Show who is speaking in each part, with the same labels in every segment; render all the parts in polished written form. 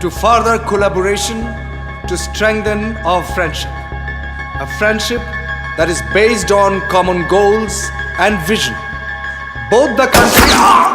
Speaker 1: to further collaboration to strengthen our friendship. A friendship that is based on common goals and vision. Both the countries.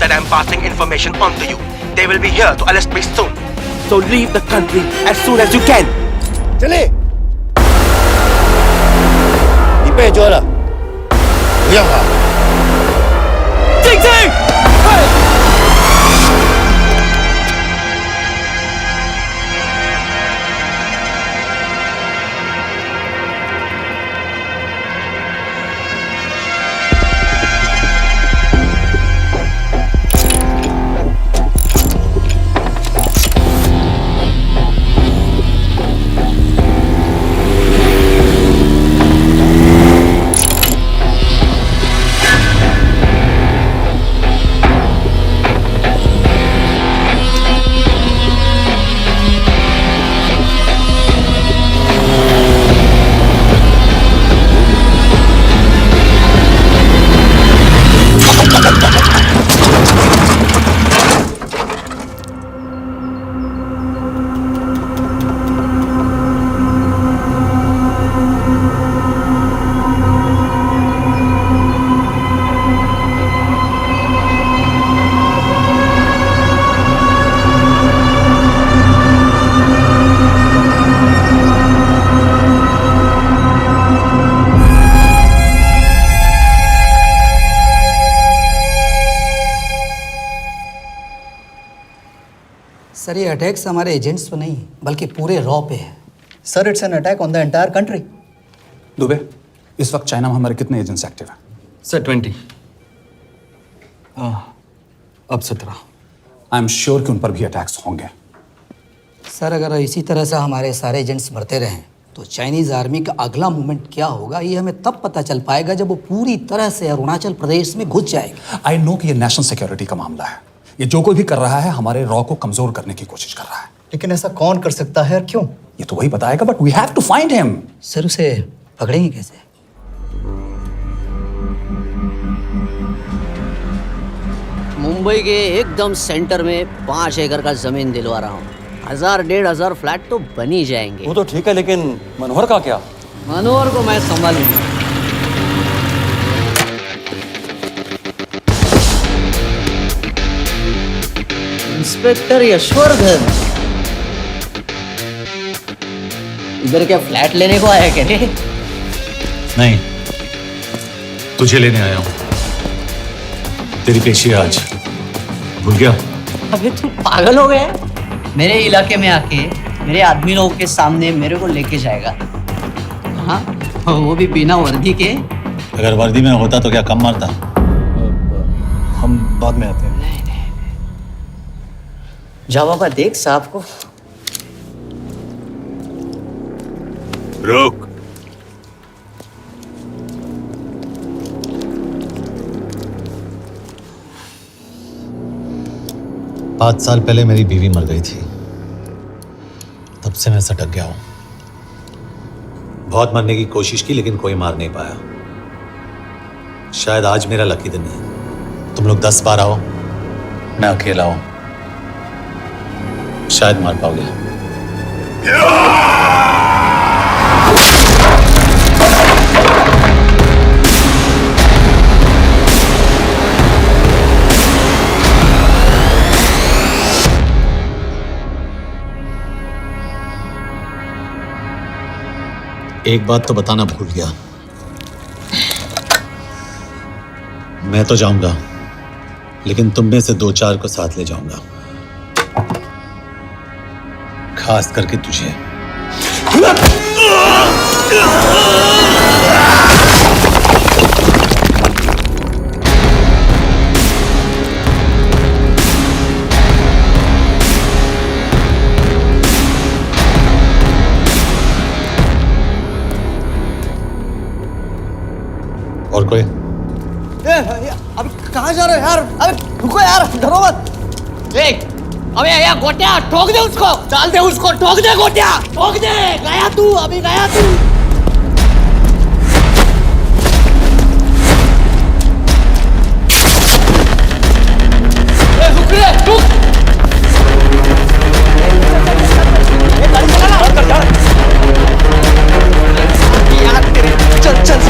Speaker 2: that I'm passing information on to you. They will be here to arrest me soon. So leave the country as soon as you can.
Speaker 3: चले. 你被捉了，不要跑。
Speaker 2: 静静。
Speaker 4: सर ये attacks हमारे agents पे नहीं बल्कि पूरे raw पे है।
Speaker 5: Sir it's an attack on the entire country.
Speaker 6: Dubey, इस वक्त चाइना में हमारे कितने एजेंट्स एक्टिव हैं?
Speaker 5: सर 20। अब 17।
Speaker 6: आई एम श्योर कि उन पर भी अटैक्स होंगे।
Speaker 4: सर अगर इसी तरह से हमारे सारे एजेंट्स मरते रहें तो चाइनीज़ आर्मी का अगला मूवमेंट क्या होगा ये हमें तब पता चल पाएगा जब वो पूरी तरह से अरुणाचल प्रदेश में घुस जाएगा।
Speaker 6: आई नो कि ये नेशनल सिक्योरिटी का मामला है। ये जो कोई भी कर रहा है हमारे रॉ को कमजोर करने की कोशिश कर रहा है।
Speaker 5: लेकिन ऐसा कौन कर सकता है और क्यों?
Speaker 6: ये तो वही बताएगा, but we have to find him.
Speaker 4: Sir उसे पकड़ेंगे कैसे?
Speaker 7: मुंबई के एकदम सेंटर में 5 एकड़ का जमीन दिलवा रहा हूँ। 1000-1500 फ्लैट तो बन ही जाएंगे।
Speaker 8: वो तो ठीक है, लेकिन मनोहर का क्या?
Speaker 7: मनोहर को मैं संभालूंगा। इंस्पेक्टर यशवर्धन, इधर क्या फ्लैट लेने को आया क्या रे?
Speaker 9: नहीं, तुझे लेने आया हूं। तेरी पेशी आज भूल गया?
Speaker 7: अबे तू पागल हो गया है? मेरे इलाके में आके मेरे आदमी लोगों के सामने मेरे को लेके जाएगा? हाँ, वो भी बिना वर्दी के।
Speaker 9: अगर वर्दी में होता तो क्या कम मारता?
Speaker 8: हम बाद में आते हैं।
Speaker 7: जा बाबा, देख साहब को।
Speaker 9: रुक। पाँच साल पहले मेरी बीवी मर गई थी, तब से मैं सटक गया हूं। बहुत मरने की कोशिश की लेकिन कोई मार नहीं पाया। शायद आज मेरा लकी दिन है। तुम लोग 10 बार आओ, मैं अकेला हूं, शायद मार पाओगे। एक बात तो बताना भूल गया, मैं तो जाऊंगा लेकिन तुम में से 2-4 को साथ ले जाऊंगा, खास करके तुझे। और कोई?
Speaker 5: अबे कहाँ जा रहे हो यार? अबे रुको यार, डरो मत।
Speaker 7: देख, अबे या गोटिया ठोक दे उसको, डाल दे उसको, ठोक दे गोटिया, ठोक दे। गया तू, अभी गया तू। रुक रे, रुक।
Speaker 5: गाड़ी चला ना। यार तेरे, चल चल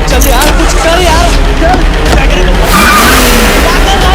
Speaker 5: चल यार, कुछ कर यार, चल। क्या कर रहा है?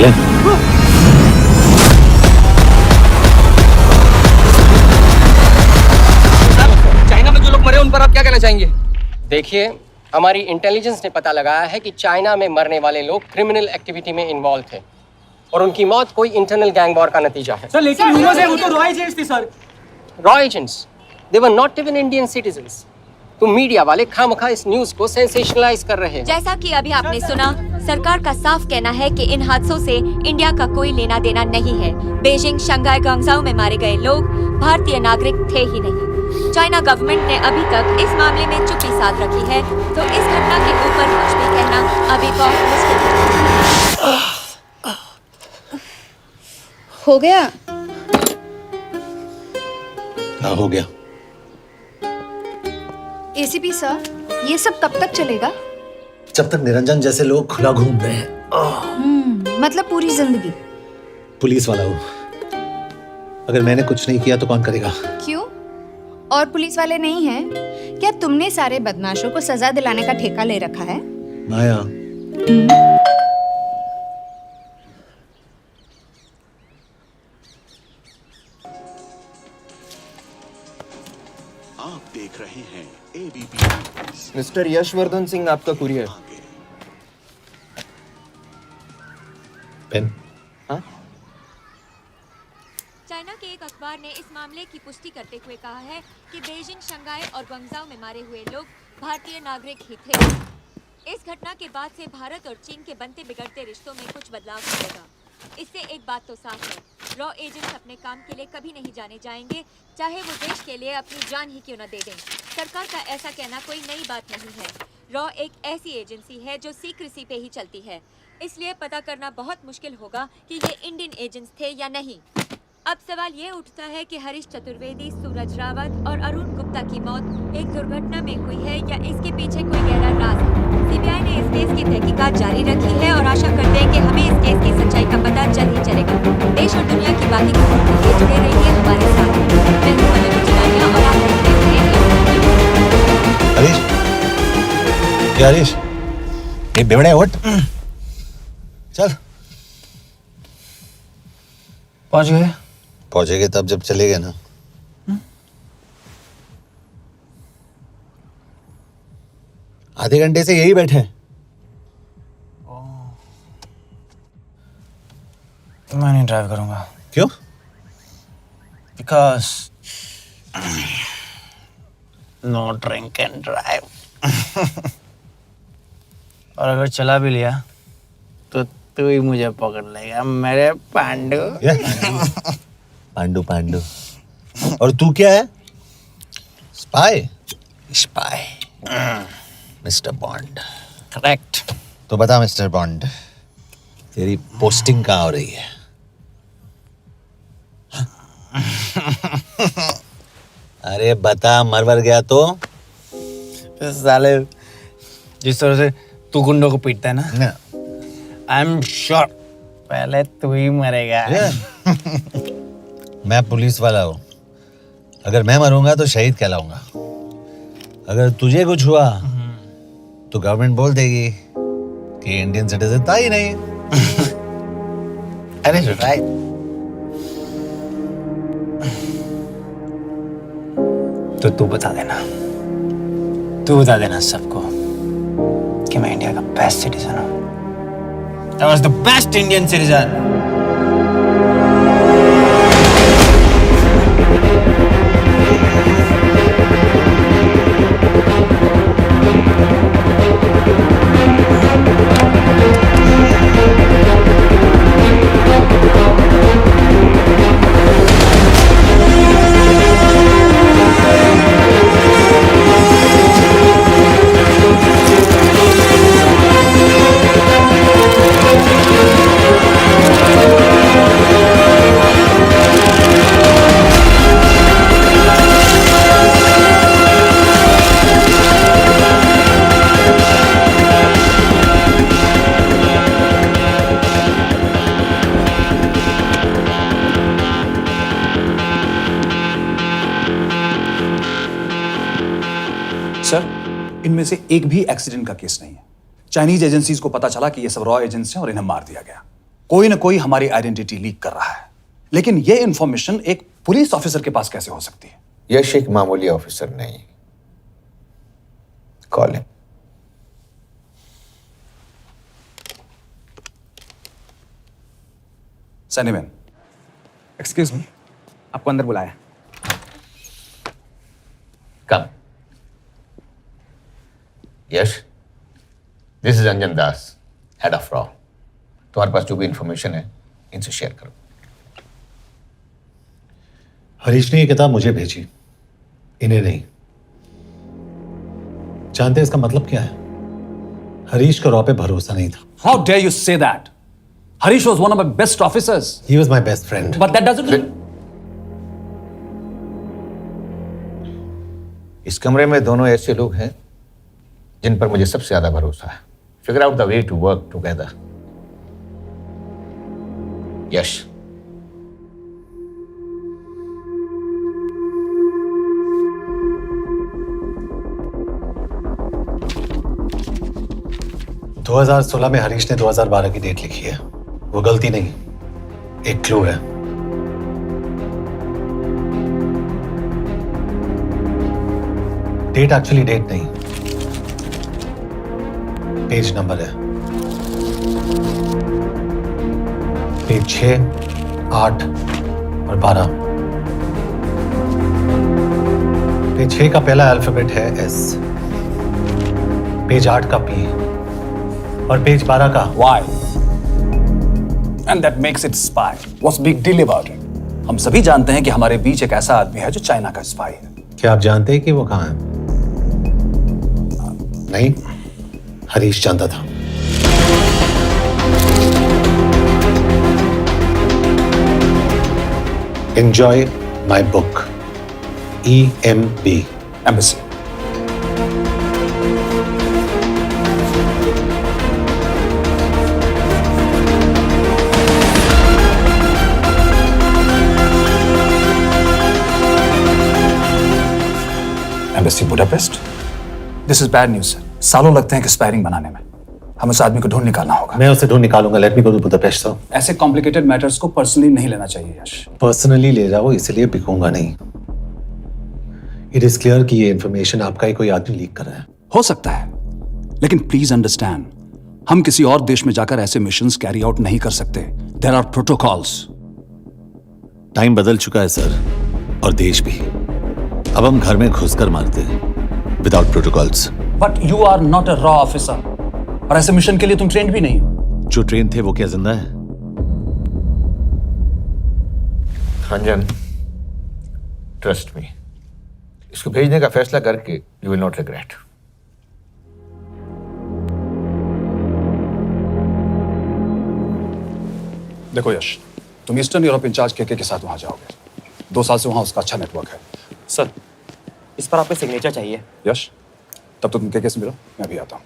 Speaker 9: चलें?
Speaker 2: चाइना में जो लोग मरे उन पर आप क्या कहना चाहेंगे?
Speaker 10: देखिए, हमारी इंटेलिजेंस ने पता लगाया है कि चाइना में मरने वाले लोग क्रिमिनल एक्टिविटी में इन्वॉल्व थे और उनकी मौत कोई इंटरनल गैंग वॉर का नतीजा है।
Speaker 2: सर लेकिन ह्यूमर्स है, वो तो रॉ एजेंट्स थे sir.
Speaker 10: Raw agents, they were not even Indian citizens. तो मीडिया वाले खामखा इस न्यूज को सेंसेशनलाइज कर रहे हैं।
Speaker 11: जैसा कि अभी आपने सुना, सरकार का साफ कहना है कि इन हादसों से इंडिया का कोई लेना देना नहीं है। बीजिंग, शंघाई, ग्वांगझाओ में मारे गए लोग भारतीय नागरिक थे ही नहीं। चाइना गवर्नमेंट ने अभी तक इस मामले में चुप्पी साध रखी है, तो इस घटना के ऊपर कुछ भी कहना अभी बहुत मुश्किल है।
Speaker 12: हो गया?
Speaker 9: हाँ, हो गया।
Speaker 12: एसीपी सर, ये सब कब तक चलेगा?
Speaker 9: जब तक निरंजन जैसे लोग खुला घूम रहे हैं।
Speaker 12: मतलब पूरी जिंदगी?
Speaker 9: पुलिस वाला हूँ। अगर मैंने कुछ नहीं किया तो कौन करेगा?
Speaker 12: क्यों? और पुलिस वाले नहीं हैं? क्या तुमने सारे बदमाशों को सजा दिलाने का ठेका ले रखा है?
Speaker 9: माया,
Speaker 13: आप देख रहे हैं एबीपी।
Speaker 10: मिस्टर यशवर्धन सिंह, आपका कुरियर।
Speaker 9: पेन।
Speaker 11: चाइना के एक अखबार ने इस मामले की पुष्टि करते हुए कहा है कि बीजिंग, शंघाई और ग्वांगझाओ में मारे हुए लोग भारतीय नागरिक ही थे। इस घटना के बाद से भारत और चीन के बनते बिगड़ते रिश्तों में कुछ बदलाव आएगा। इससे एक बात तो साफ है, रॉ एजेंट्स अपने काम के लिए कभी नहीं जाने जाएंगे, चाहे वो देश के लिए अपनी जान ही क्यों न दे दें। सरकार का ऐसा कहना कोई नई बात नहीं है। रॉ एक ऐसी एजेंसी है जो सीक्रेसी पे ही चलती है, इसलिए पता करना बहुत मुश्किल होगा कि ये इंडियन एजेंट्स थे या नहीं। अब सवाल ये उठता है कि हरीश चतुर्वेदी, सूरज रावत और अरुण गुप्ता की मौत एक दुर्घटना में हुई है या इसके पीछे कोई गहरा राज है। सीबीआई ने इस केस की तहकीकात जारी रखी है और आशा करते हैं कि हमें इस केस की सच्चाई का पता जल्द ही चलेगा। देश और दुनिया की बाकी खबरों के लिए जुड़े रहिए हमारे साथ। मैं हूं पल्लवी चिरानिया और आप देख रहे हैं
Speaker 9: हरीश, क्या हरीश? ये बेवड़े उठ। चल।
Speaker 5: पहुंच गए?
Speaker 9: पहुंचेंगे तब जब चलेंगे ना। आधे घंटे से यही बैठे हैं।
Speaker 5: मैं नहीं ड्राइव करूंगा।
Speaker 9: क्यों?
Speaker 5: Because no drink and drive. और अगर चला भी लिया तो तू ही मुझे पकड़ लेगा, मेरे पांडु।
Speaker 9: पांडु पांडु। और तू क्या है? Spy?
Speaker 5: Spy.
Speaker 9: Mister bond.
Speaker 5: Correct.
Speaker 9: तो बता मिस्टर बॉन्ड, तेरी पोस्टिंग कहाँ हो रही है? अरे बता, मरवर गया तो?
Speaker 5: साले, जिस तरह से तू गुंडों को पीटता है ना, आई एम श्योर पहले तू ही मरेगा।
Speaker 9: मैं पुलिस वाला हूँ। अगर मैं मरूंगा तो शहीद कहलाऊंगा। अगर तुझे कुछ हुआ तो गवर्नमेंट बोल देगी कि इंडियन सिटीजन था ही नहीं।
Speaker 5: अरे राइट। तो तू बता देना सबको कि मैं इंडिया का बेस्ट सिटीजन हूँ। I was the best Indian citizen.
Speaker 6: इनमें से एक भी एक्सीडेंट का केस नहीं है। चाइनीज एजेंसीज को पता चला कि ये सब रॉ एजेंट्स हैं और इन्हें मार दिया गया। कोई ना कोई हमारी आइडेंटिटी लीक कर रहा है, लेकिन ये इंफॉर्मेशन एक पुलिस ऑफिसर के पास कैसे हो सकती है?
Speaker 3: यश एक मामूली ऑफिसर नहीं। Call him.
Speaker 6: सैनिमैन,
Speaker 14: एक्सक्यूज मी, आपको अंदर बुलाया।
Speaker 3: Come. Yash, this is Anjan Das, head of रॉ। तुम्हारे पास जो भी इंफॉर्मेशन है इनसे शेयर करो।
Speaker 9: हरीश ने ये किताब मुझे भेजी, इन्हें नहीं। जानते हैं इसका मतलब क्या है? हरीश का रॉ पे भरोसा नहीं था।
Speaker 6: How dare you say that? Harish was one of my best officers.
Speaker 9: He was my best friend.
Speaker 6: But that doesn't.
Speaker 3: इस कमरे में दोनों ऐसे लोग हैं जिन पर मुझे सबसे ज्यादा भरोसा है। Figure out the way to work together. Yash,
Speaker 9: दो 2016 में हरीश ने 2012 की डेट लिखी है। वो गलती नहीं, एक क्लू है। डेट एक्चुअली डेट नहीं, पेज नंबर है। पेज 6, 8 और 12। पेज 6 का पहला अल्फाबेट है S, पेज 8 का P और पेज 12 का
Speaker 6: Why? And that makes it spy. What's big deal about it? हम सभी जानते हैं कि हमारे बीच एक ऐसा आदमी है जो चाइना का स्पाई है।
Speaker 9: क्या आप जानते हैं कि वो कहाँ है? नहीं, हरीश जानता था। Enjoy my book. EMB.
Speaker 6: Embassy. Embassy Budapest? This is bad news, sir. सालों लगते हैं एक्सपायरिंग बनाने में। हमें उस आदमी को ढूंढ निकालना होगा।
Speaker 9: मैं उसे ढूंढ निकालूंगा। Let me go to Budapest sir.
Speaker 6: ऐसे कॉम्प्लिकेटेड मैटर्स को पर्सनली नहीं लेना चाहिए यश।
Speaker 9: पर्सनली ले जाओ, इसलिए बिकूंगा नहीं। इट इज क्लियर कि ये इंफॉर्मेशन आपका ही कोई आदमी लीक कर रहा है।
Speaker 6: हो सकता है, लेकिन प्लीज अंडरस्टैंड, हम किसी और देश में जाकर ऐसे मिशंस कैरी आउट नहीं कर सकते। There are protocols.
Speaker 9: टाइम बदल चुका है सर, और देश भी। अब हम घर में घुसकर मारते हैं without protocols.
Speaker 6: But you are not a रॉ ऑफिसर, और ऐसे मिशन के लिए तुम ट्रेंड भी नहीं हो।
Speaker 9: जो ट्रेन थे वो क्या जिंदा है?
Speaker 3: अंजन, ट्रस्ट मी, इसको भेजने का फैसला करके यू विल नॉट रिग्रेट।
Speaker 6: देखो यश, तुम ईस्टर्न यूरोप इंचार्ज के साथ वहां जाओगे। 2 साल से वहां उसका अच्छा नेटवर्क है।
Speaker 2: सर, इस पर आपके सिग्नेचर चाहिए।
Speaker 6: यश, तब तो तुम के से मिलो, मैं भी आता हूं।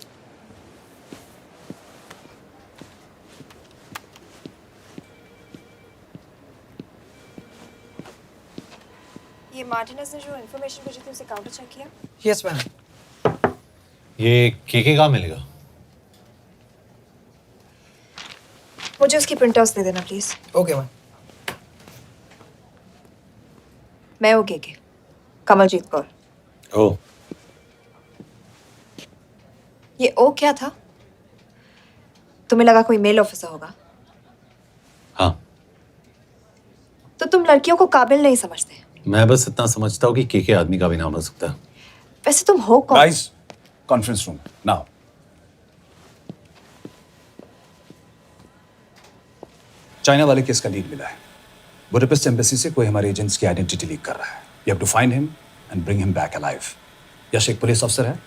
Speaker 12: ये मार्टिनेज ने जो इन्फॉर्मेशन भेजी थी उसे काउंटर चेक किया?
Speaker 2: Yes ma'am.
Speaker 9: ये के कहाँ मिलेगा?
Speaker 12: मुझे उसकी प्रिंटआउट्स दे देना प्लीज।
Speaker 2: Okay ma'am.
Speaker 12: मैं हूँ के कमलजीत कौर।
Speaker 9: ओ,
Speaker 12: ये ओ क्या था? तुम्हें लगा कोई मेल ऑफिसर होगा?
Speaker 9: हाँ।
Speaker 12: तो तुम लड़कियों को काबिल नहीं समझते?
Speaker 9: मैं बस इतना समझता हूँ कि के आदमी का भी नाम हो सकता है।
Speaker 12: वैसे तुम हो कौन?
Speaker 6: Guys, conference room now. China वाले केस का लीड मिला है। बुडापेस्ट एम्बेसी से कोई हमारे एजेंट्स की आइडेंटिटी लीक कर रहा है। You have to find him and bring him back alive. Yash एक पुलिस अफसर है,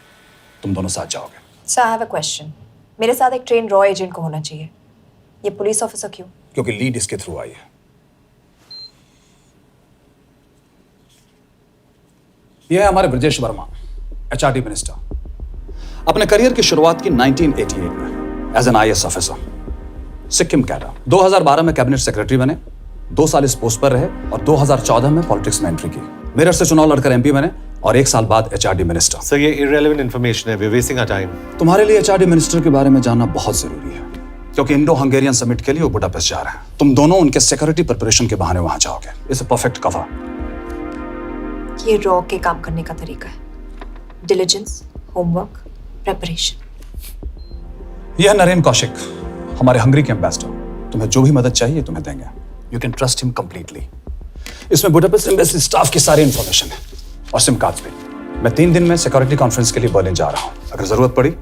Speaker 6: तुम दोनों साथ जाओगे।
Speaker 12: Sir, I have a question. मेरे साथ एक ट्रेन रॉ एजेंट को होना चाहिए। ये पुलिस ऑफिसर क्यों?
Speaker 6: क्योंकि लीड इसके थ्रू आई है। यह है हमारे ब्रजेश वर्मा, एचआरडी मिनिस्टर। अपने करियर की शुरुआत की 1988 में as an IAS officer, Sikkim cadre. 2012 में कैबिनेट सेक्रेटरी बने, 2 साल इस पोस्ट पर रहे और 2014 में पॉलिटिक्स में एंट्री की। मेरठ से चुनाव लड़कर एमपी बने और 1 साल बाद एचआरडी मिनिस्टर।
Speaker 9: सर, ये इररेलेवेंट इंफॉर्मेशन है, we are wasting our time.
Speaker 6: तुम्हारे लिए एचआरडी मिनिस्टर के बारे में जानना बहुत जरूरी है। क्योंकि इंडो हंगेरियन समिट के लिए वो बुडापेस्ट जा रहे हैं। तुम दोनों उनके सिक्योरिटी प्रिपरेशन के बहाने वहां जाओगे। It's a perfect cover.
Speaker 15: ये रॉ के काम करने का तरीका है। Diligence, homework, preparation.
Speaker 6: यह नरेन कौशिक, हमारे हंगरी के एम्बेसडर। तुम्हें जो भी मदद चाहिए तुम्हें देंगे। You can trust him completely. इसमें बुडापेस्ट एम्बेसी स्टाफ की सारी इंफॉर्मेशन है और सिम कार्ड्स भी। मैं 3 दिन में सिक्योरिटी कॉन्फ्रेंस के लिए बर्लिन जा रहा हूँ। अगर जरूरत पड़ी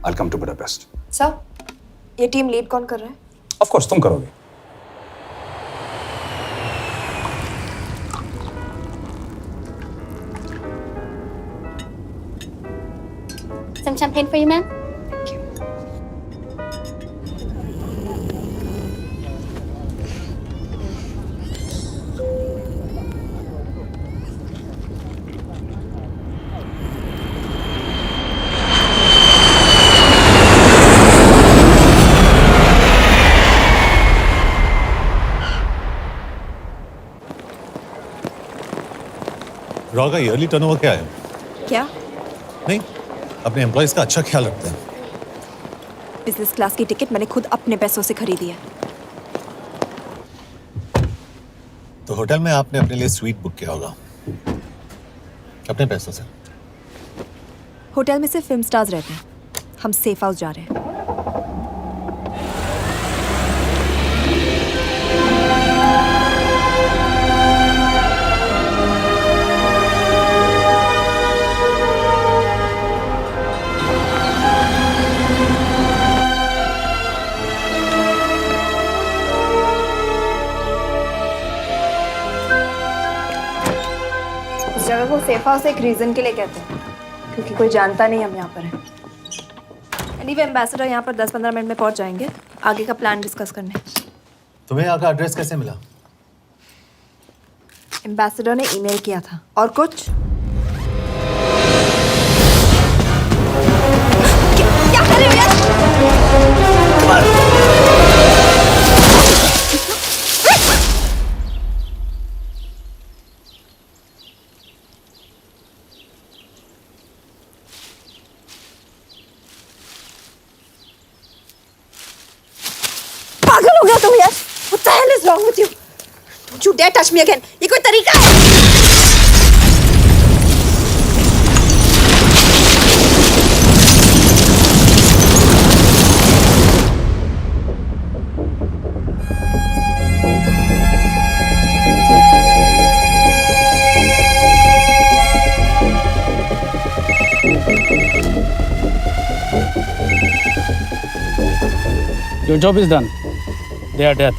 Speaker 6: आई कम टू बुडापेस्ट।
Speaker 15: सर, ये टीम लीड कौन कर रहा है?
Speaker 6: ऑफ कोर्स तुम करोगे।
Speaker 16: Some champagne for you, ma'am?
Speaker 9: Raw का ईयरली टर्नओवर क्या है?
Speaker 15: क्या?
Speaker 9: नहीं, अपने एम्प्लॉइज का अच्छा ख्याल रखते हैं।
Speaker 15: बिजनेस क्लास की टिकट मैंने खुद अपने पैसों से खरीदी है।
Speaker 9: तो होटल में आपने अपने लिए स्वीट बुक किया होगा अपने पैसों से।
Speaker 15: होटल में सिर्फ फिल्म स्टार्स रहते हैं। हम सेफ हाउस जा रहे हैं। इस जगह को सेफ हाउस एक रीजन के लिए कहते हैं, क्योंकि कोई जानता नहीं हम यहाँ पर हैं। एनीवे एम्बेसडर यहाँ पर 10-15 मिनट में पहुँच जाएंगे आगे का प्लान डिस्कस करने।
Speaker 9: तुम्हें यहाँ का एड्रेस कैसे मिला?
Speaker 15: एम्बेसडर ने ईमेल किया था। और कुछ? क्या कर रहे हो यार? पागल हो गया तुम यार? What the hell is wrong with you? Don't you dare touch me again. ये कोई तरीका है?
Speaker 5: Your job is done. They are dead.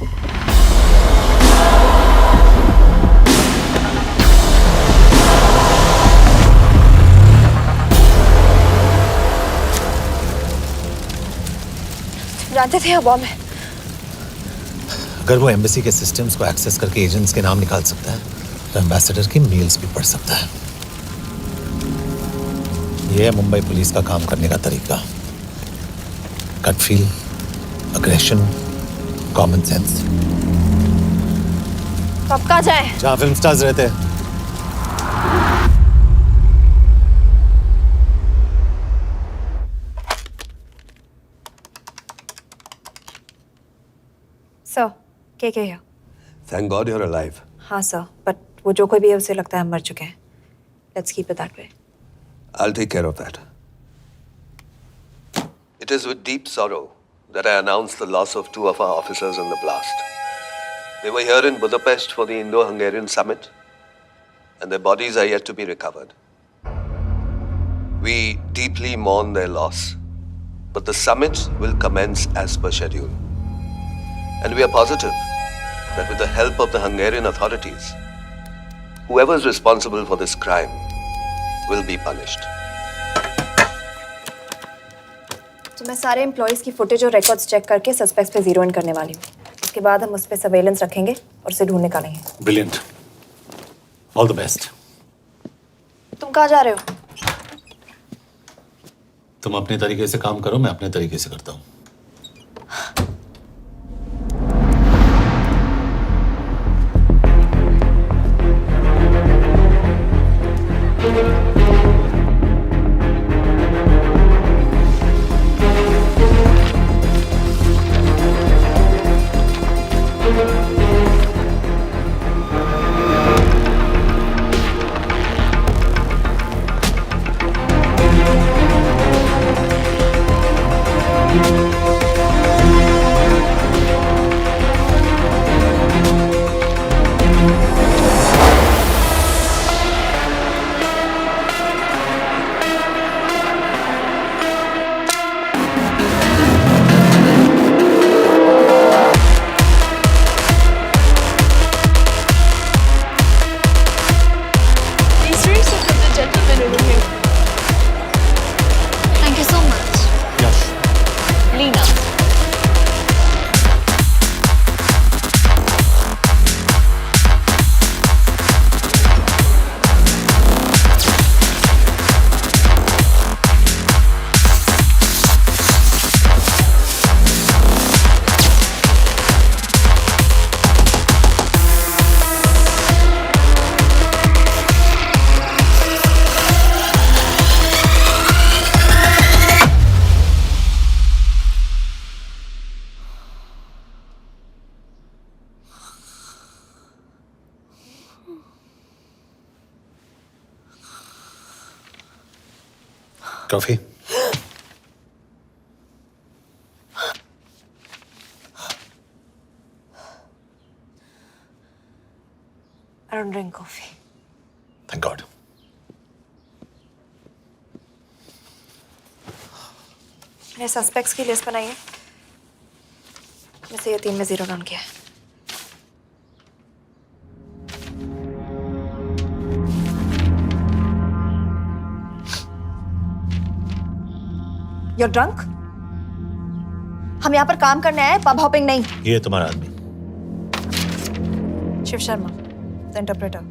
Speaker 15: जानते थे अब है।
Speaker 9: अगर वो एम्बेसी के सिस्टम्स को एक्सेस करके एजेंट्स के नाम निकाल सकता है तो एम्बेसडर की मेल्स भी पढ़ सकता है। ये है मुंबई पुलिस का काम करने का तरीका। Gut feel, aggression, common sense.
Speaker 15: तो अब कहाँ जाए?
Speaker 9: जहाँ फिल्म स्टार्स रहते हैं।
Speaker 15: सर, के here?
Speaker 17: Thank God you're alive.
Speaker 15: हाँ सर, बट वो जो कोई भी है उसे लगता है हम मर चुके हैं। Let's keep it that way.
Speaker 17: I'll take care of that. It is with deep sorrow that I announce the loss of 2 of our officers in the blast. They were here in Budapest for the Indo-Hungarian summit, and their bodies are yet to be recovered. We deeply mourn their loss, but the summit will commence as per schedule. And we are positive that with the help of the Hungarian authorities, whoever is responsible for this crime will be punished.
Speaker 15: तो मैं सारे employees की footage और records check करके suspects पे zero in करने वाली हूँ। उसके बाद हम उस पे सर्वेलेंस रखेंगे और उसे ढूंढ निकालेंगे।
Speaker 9: Brilliant, all the best.
Speaker 15: तुम कहाँ जा रहे हो?
Speaker 9: तुम अपने तरीके से काम करो, मैं अपने तरीके से करता हूँ। Coffee?
Speaker 15: I don't drink coffee.
Speaker 9: Thank God.
Speaker 15: मैंने सस्पेक्ट्स की लिस्ट बनाई है, जैसे ये 3 में 0 डाउन किया है। You're drunk? हम यहाँ पर काम करने आए, पब हॉपिंग नहीं।
Speaker 9: ये तुम्हारा आदमी।
Speaker 15: Shiv Sharma, the interpreter.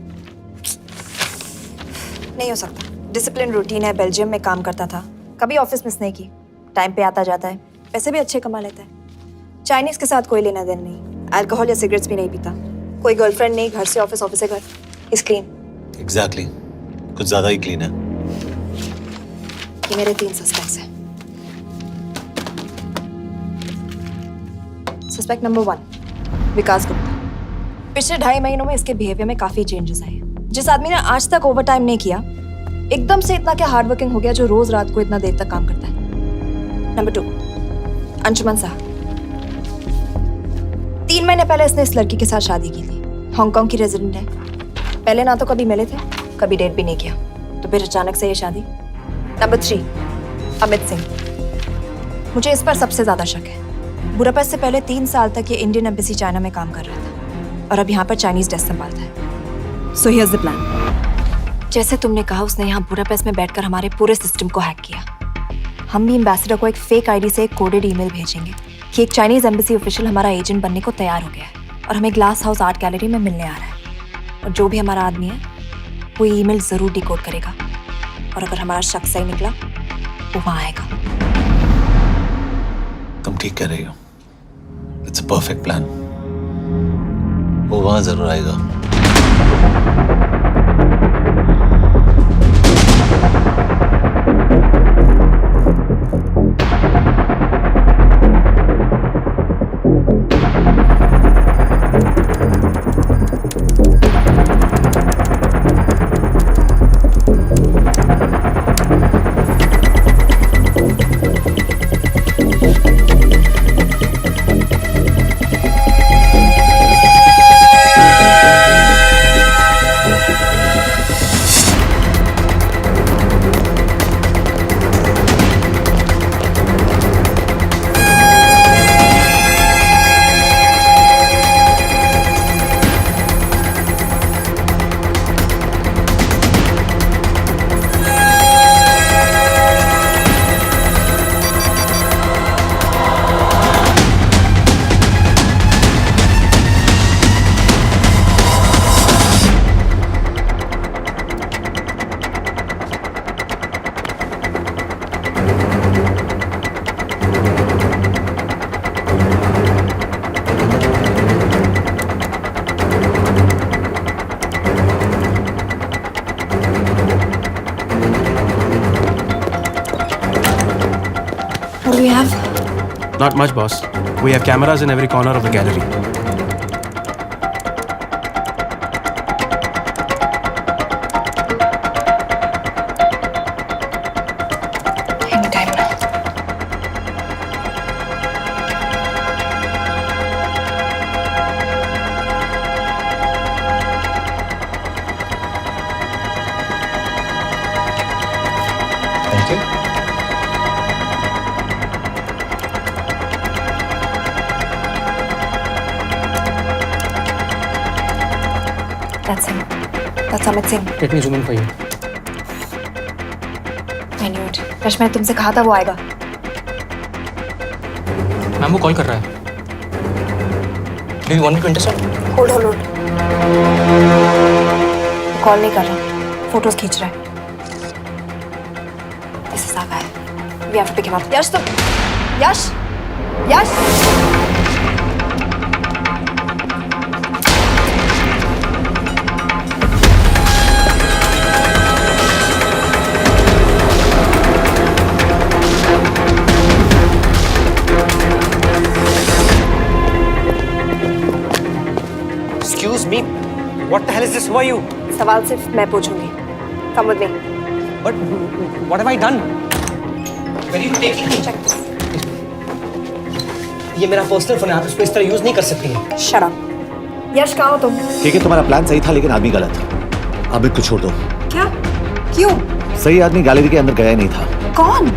Speaker 15: नहीं हो सकता। डिसिप्लिन रूटीन है, बेल्जियम में काम करता था, कभी ऑफिस मिस नहीं की, टाइम पे आता जाता है, पैसे भी अच्छे कमा लेता है। चाइनीज के साथ कोई लेना देना नहीं, अल्कोहल या सिगरेट्स भी नहीं पीता, कोई गर्लफ्रेंड नहीं, घर से ऑफिस, ऑफिस से घर। Is clean.
Speaker 9: एग्जैक्टली, कुछ ज्यादा ही क्लीन है।
Speaker 15: ये मेरे 3 सस्पेक्ट्स हैं। सस्पेक्ट नंबर 1, विकास गुप्ता। पिछले 2.5 महीनों में इसके बिहेवियर में काफी चेंजेस आए। जिस आदमी ने आज तक ओवरटाइम नहीं किया, एकदम से इतना क्या हार्ड वर्किंग हो गया जो रोज रात को इतना देर तक काम करता है। नंबर 2, अंशुमन साहब। 3 महीने पहले इसने इस लड़की के साथ शादी की थी, हांगकांग की रेजिडेंट है। पहले ना तो कभी मिले थे, कभी डेट भी नहीं किया, तो फिर अचानक से ये शादी। नंबर 3, अमित सिंह। मुझे इस पर सबसे ज्यादा शक है। बुडापेस्ट से पहले 3 साल तक ये इंडियन एम्बेसी चाइना में काम कर रहा था और अब यहाँ पर चाइनीज डेस्क संभालता है। So here's the plan. जैसे तुमने कहा, उसने यहाँ बुडापेस्ट में बैठकर हमारे पूरे सिस्टम को हैक किया। हम भी एम्बेसडर को एक फेक आईडी से एक कोडेड ईमेल भेजेंगे कि एक चाइनीज एम्बेसी ऑफिशियल हमारा एजेंट बनने को तैयार हो गया है और हमें ग्लास हाउस आर्ट गैलरी में मिलने आ रहा है। और जो भी हमारा आदमी है वो ईमेल जरूर डिकोड करेगा और अगर हमारा शक सही निकला वो वहाँ आएगा।
Speaker 9: तुम ठीक कह रही हो। It's a perfect plan. वो वहां जरूर आएगा।
Speaker 15: What do we have?
Speaker 2: Not much, boss. We have cameras in every corner of the gallery.
Speaker 15: Anytime now.
Speaker 6: Thank you.
Speaker 15: That's him. That's Amit Singh.
Speaker 10: Let me zoom in for you.
Speaker 15: I knew it. Rush, मैंने तुमसे कहा था वो आएगा।
Speaker 10: Ma'am वो call कर रहा है। Do you want me to intercept?
Speaker 15: Hold. Call नहीं कर रहा, फोटोज खींच रहा है। This is our guy. We have to pick him up. यश तो यश।
Speaker 10: Excuse me. What the hell is this? Who are you?
Speaker 15: सवाल सिर्फ मैं पूछूंगी। Come with me.
Speaker 10: But what have I done?
Speaker 7: you taking me? ये मेरा personal phone है, आप इसको इस तरह यूज नहीं कर सकती हैं।
Speaker 15: Shut up. यश कहाँ हो तुम?
Speaker 9: ठीक है, तुम्हारा प्लान सही था लेकिन आदमी गलत था। अमित को छोड़ दो।
Speaker 15: क्या? क्यों?
Speaker 9: सही आदमी गैलरी के अंदर गया ही नहीं था।
Speaker 15: कौन?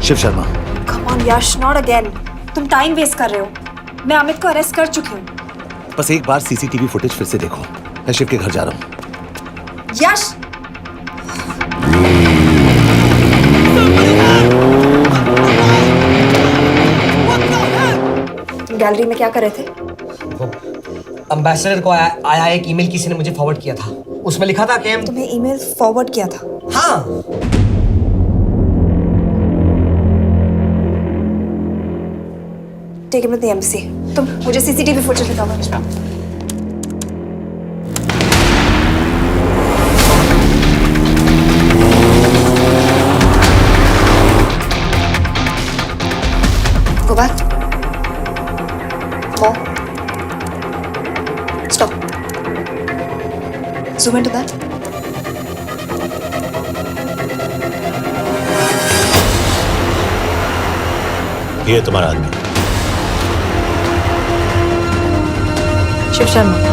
Speaker 9: Shiv Sharma.
Speaker 15: Come on Yash, not again. तुम टाइम वेस्ट कर रहे हो। मैं अमित को अरेस्ट कर चुकी हूँ।
Speaker 9: बस एक बार सीसीटीवी फुटेज फिर से देखो। मैं शिव के घर जा रहा हूँ।
Speaker 15: यश! तुम गैलरी में क्या कर रहे थे?
Speaker 7: एम्बेसडर को आया एक ईमेल किसी ने मुझे फॉरवर्ड किया था। उसमें लिखा था कि हम
Speaker 15: तुम्हें ईमेल फॉरवर्ड किया था?
Speaker 7: हाँ।
Speaker 15: Take him to the embassy. तुम मुझे सीसीटीवी फुटेज दिखाओ। Go back. More. Stop. Zoom into that.
Speaker 9: ये तुम्हारा आदमी।
Speaker 15: शिव शर्मा।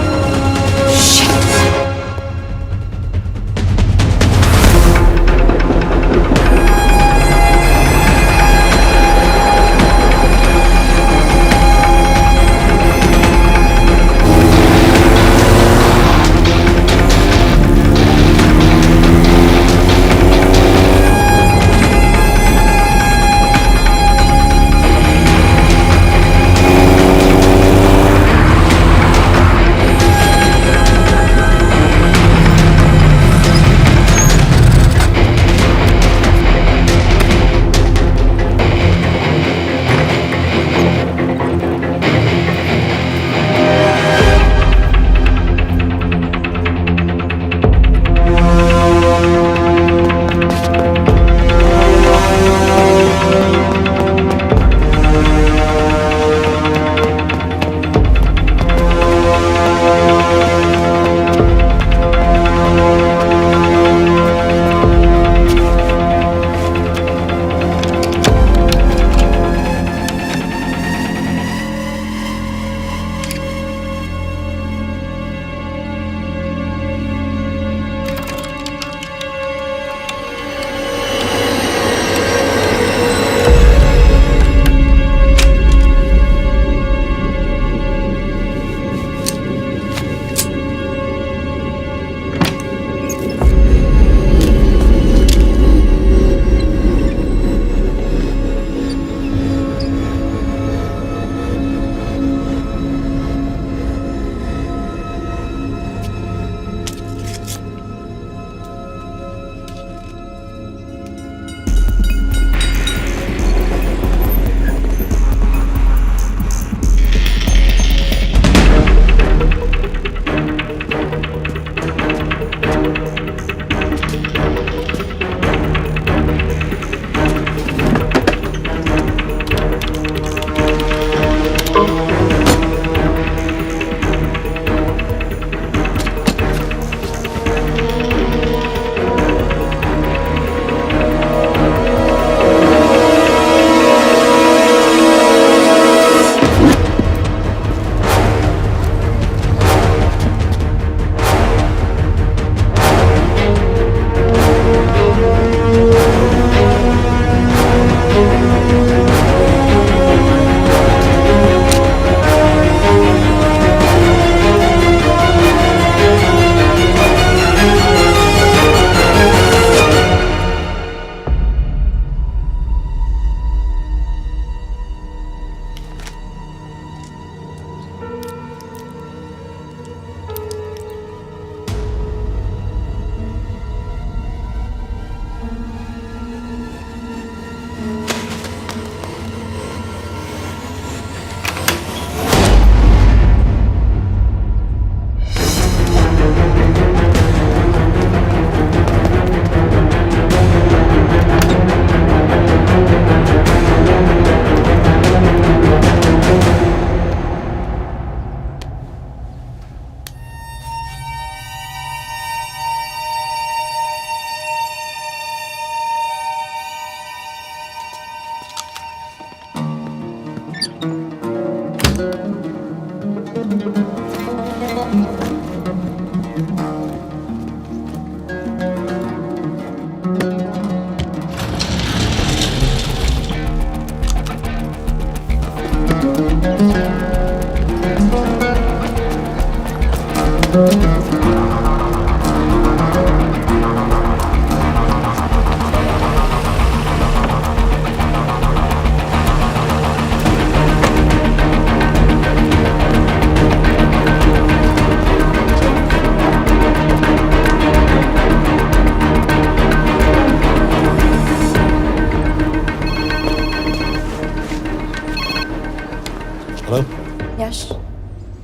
Speaker 15: यश,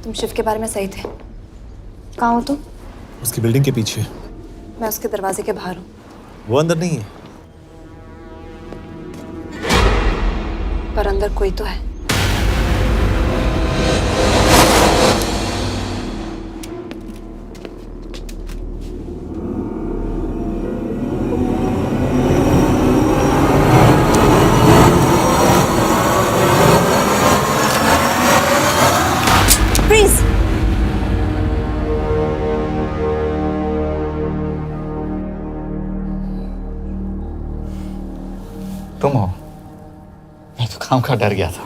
Speaker 15: तुम शिव के बारे में सही थे। कहाँ हो तुम?
Speaker 8: उसकी बिल्डिंग के पीछे।
Speaker 15: मैं उसके दरवाजे के बाहर हूँ।
Speaker 8: वो अंदर नहीं है।
Speaker 15: पर अंदर कोई तो है। Freeze!
Speaker 3: तुम हो? मैं तो काम का डर गया था।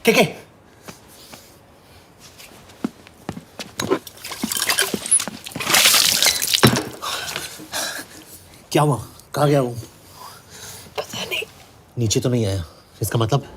Speaker 9: के क्या हुआ? कहाँ गया वो?
Speaker 15: पता नहीं।
Speaker 9: नीचे तो नहीं आया, इसका मतलब?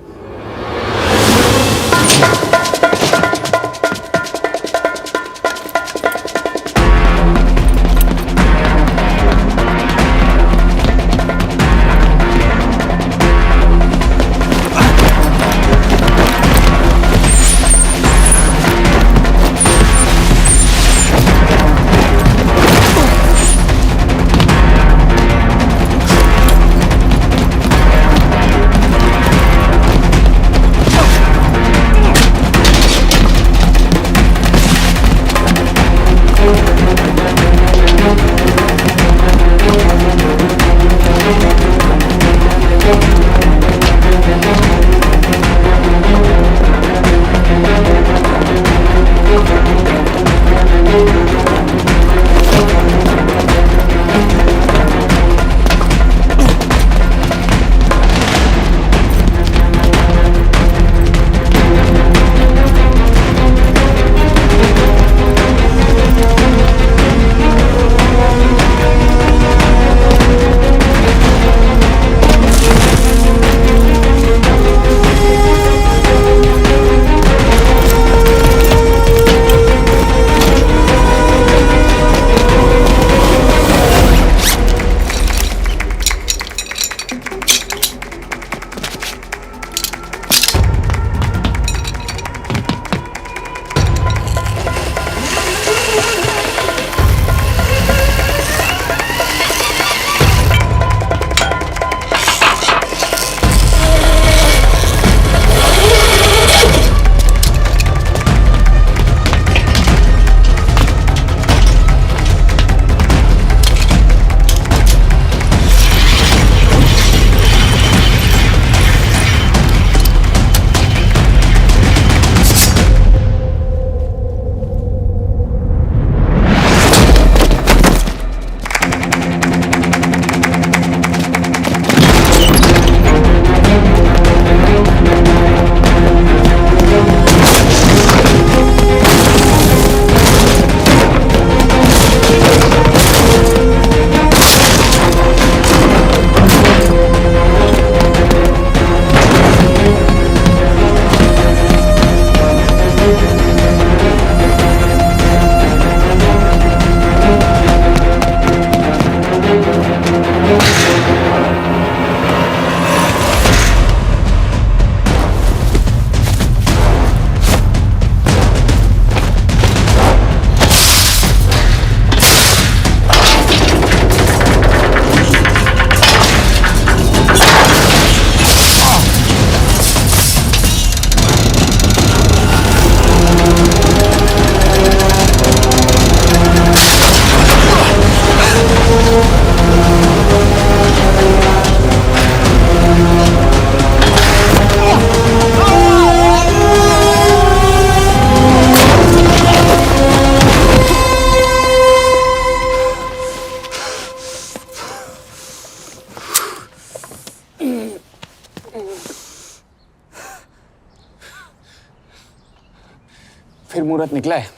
Speaker 5: फिर मुहूर्त निकला है,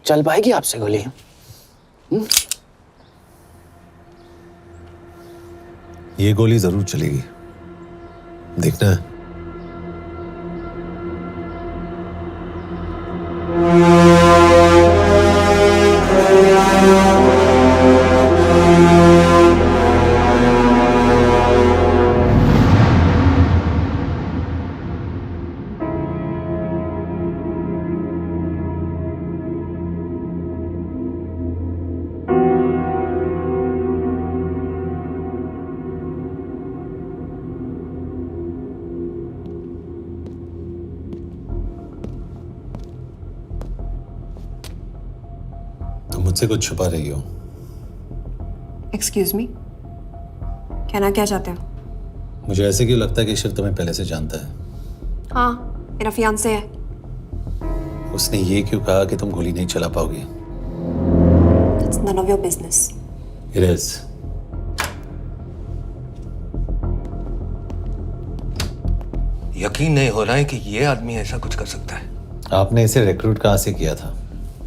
Speaker 5: चल पाएगी आपसे गोली?
Speaker 8: ये गोली जरूर चलेगी, देखना है। तुम मुझसे कुछ छुपा रही हो।
Speaker 15: एक्सक्यूज मी, कहना क्या चाहते हो?
Speaker 8: मुझे ऐसे क्यों लगता है कि शिव तुम्हें पहले से जानता है?
Speaker 15: हाँ, मेरा फियांसे है।
Speaker 8: उसने ये क्यों कहा कि तुम गोली नहीं चला पाओगी?
Speaker 15: It's none of your business.
Speaker 8: It is.
Speaker 17: यकीन नहीं हो रहा है कि ये आदमी ऐसा कुछ कर सकता है।
Speaker 8: आपने इसे रिक्रूट कहाँ से किया था?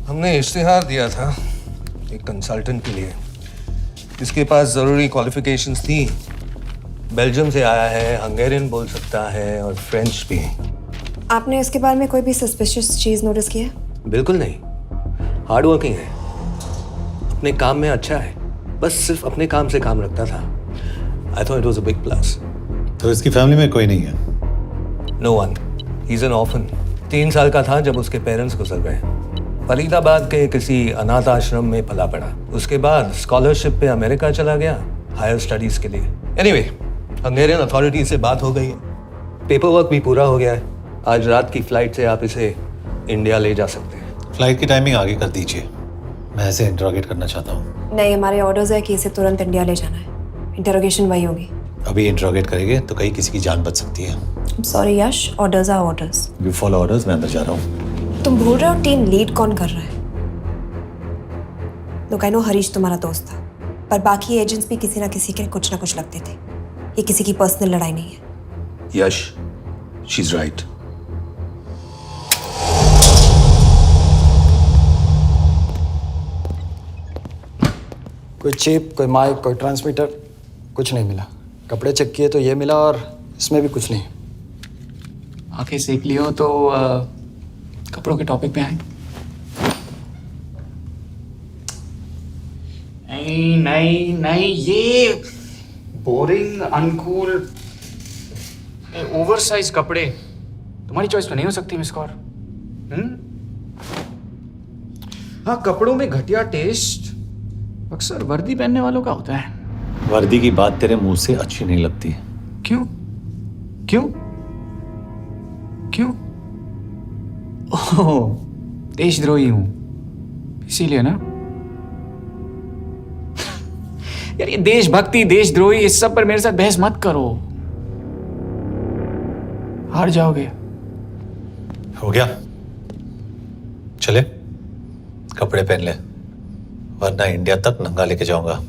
Speaker 17: हमने इश्तिहार दिया था एक कंसल्टेंट के लिए, जिसके पास जरूरी क्वालिफिकेशंस थी। बेल्जियम से आया है, हंगेरियन बोल सकता है और फ्रेंच भी।
Speaker 15: आपने इसके बारे में कोई भी सस्पिशियस चीज नोटिस की है?
Speaker 17: बिल्कुल नहीं, हार्ड वर्किंग है, अपने काम में अच्छा है, बस सिर्फ अपने काम से काम रखता था। I thought it was a big plus.
Speaker 8: तो इसकी फैमिली में कोई नहीं है?
Speaker 17: No one, he is an orphan. 3 साल का था जब उसके पेरेंट्स गुजर गए। फरीदाबाद के किसी अनाथ आश्रम में पला पड़ा। उसके बाद स्कॉलरशिप पे अमेरिका चला गया हायर स्टडीज के लिए। एनीवे, हंगेरियन अथॉरिटी से बात हो गई है, पेपर वर्क भी पूरा हो गया है। आज रात की फ्लाइट से आप इसे इंडिया ले जा सकते हैं।
Speaker 8: फ्लाइट की टाइमिंग आगे कर दीजिए, मैं इसे इंटरोगेट करना चाहता हूँ।
Speaker 15: नहीं, हमारे ऑर्डर्स है कि इसे तुरंत इंडिया ले जाना है। इंटरोगेशन वही होगी।
Speaker 8: अभी इंटरोगेट करेंगे तो कहीं किसी की जान बच सकती है।
Speaker 15: Sorry Yash, orders are orders.
Speaker 8: You follow orders, मैं अंदर जा रहा हूँ।
Speaker 15: तुम भूल रहे हो टीम लीड कौन कर रहा है? लोग आई नो हरीश तुम्हारा दोस्त था, पर बाकी एजेंट्स भी किसी ना किसी के कुछ ना कुछ लगते थे। ये किसी की पर्सनल लड़ाई नहीं है।
Speaker 17: यश, शी इज राइट।
Speaker 14: कोई चिप, कोई माइक, कोई ट्रांसमीटर, कुछ नहीं मिला। कपड़े चेक किए तो ये मिला और इसमें भी कुछ नहीं।
Speaker 18: आंखें सेक लियो तो कपड़ों के टॉपिक पे आए। नहीं नहीं नहीं, ये बोरिंग, अनकूल, ओवरसाइज कपड़े तुम्हारी चॉइस में नहीं हो सकती मिस कौर। हाँ, कपड़ों में घटिया टेस्ट अक्सर वर्दी पहनने वालों का होता है।
Speaker 8: वर्दी की बात तेरे मुंह से अच्छी नहीं लगती।
Speaker 18: क्यों क्यों क्यों? ओह, देशद्रोही हूं इसीलिए ना। यार ये देशभक्ति, देशद्रोही, इस सब पर मेरे साथ बहस मत करो, हार जाओगे।
Speaker 8: हो गया, चले कपड़े पहन ले, वरना इंडिया तक नंगा लेके जाऊंगा।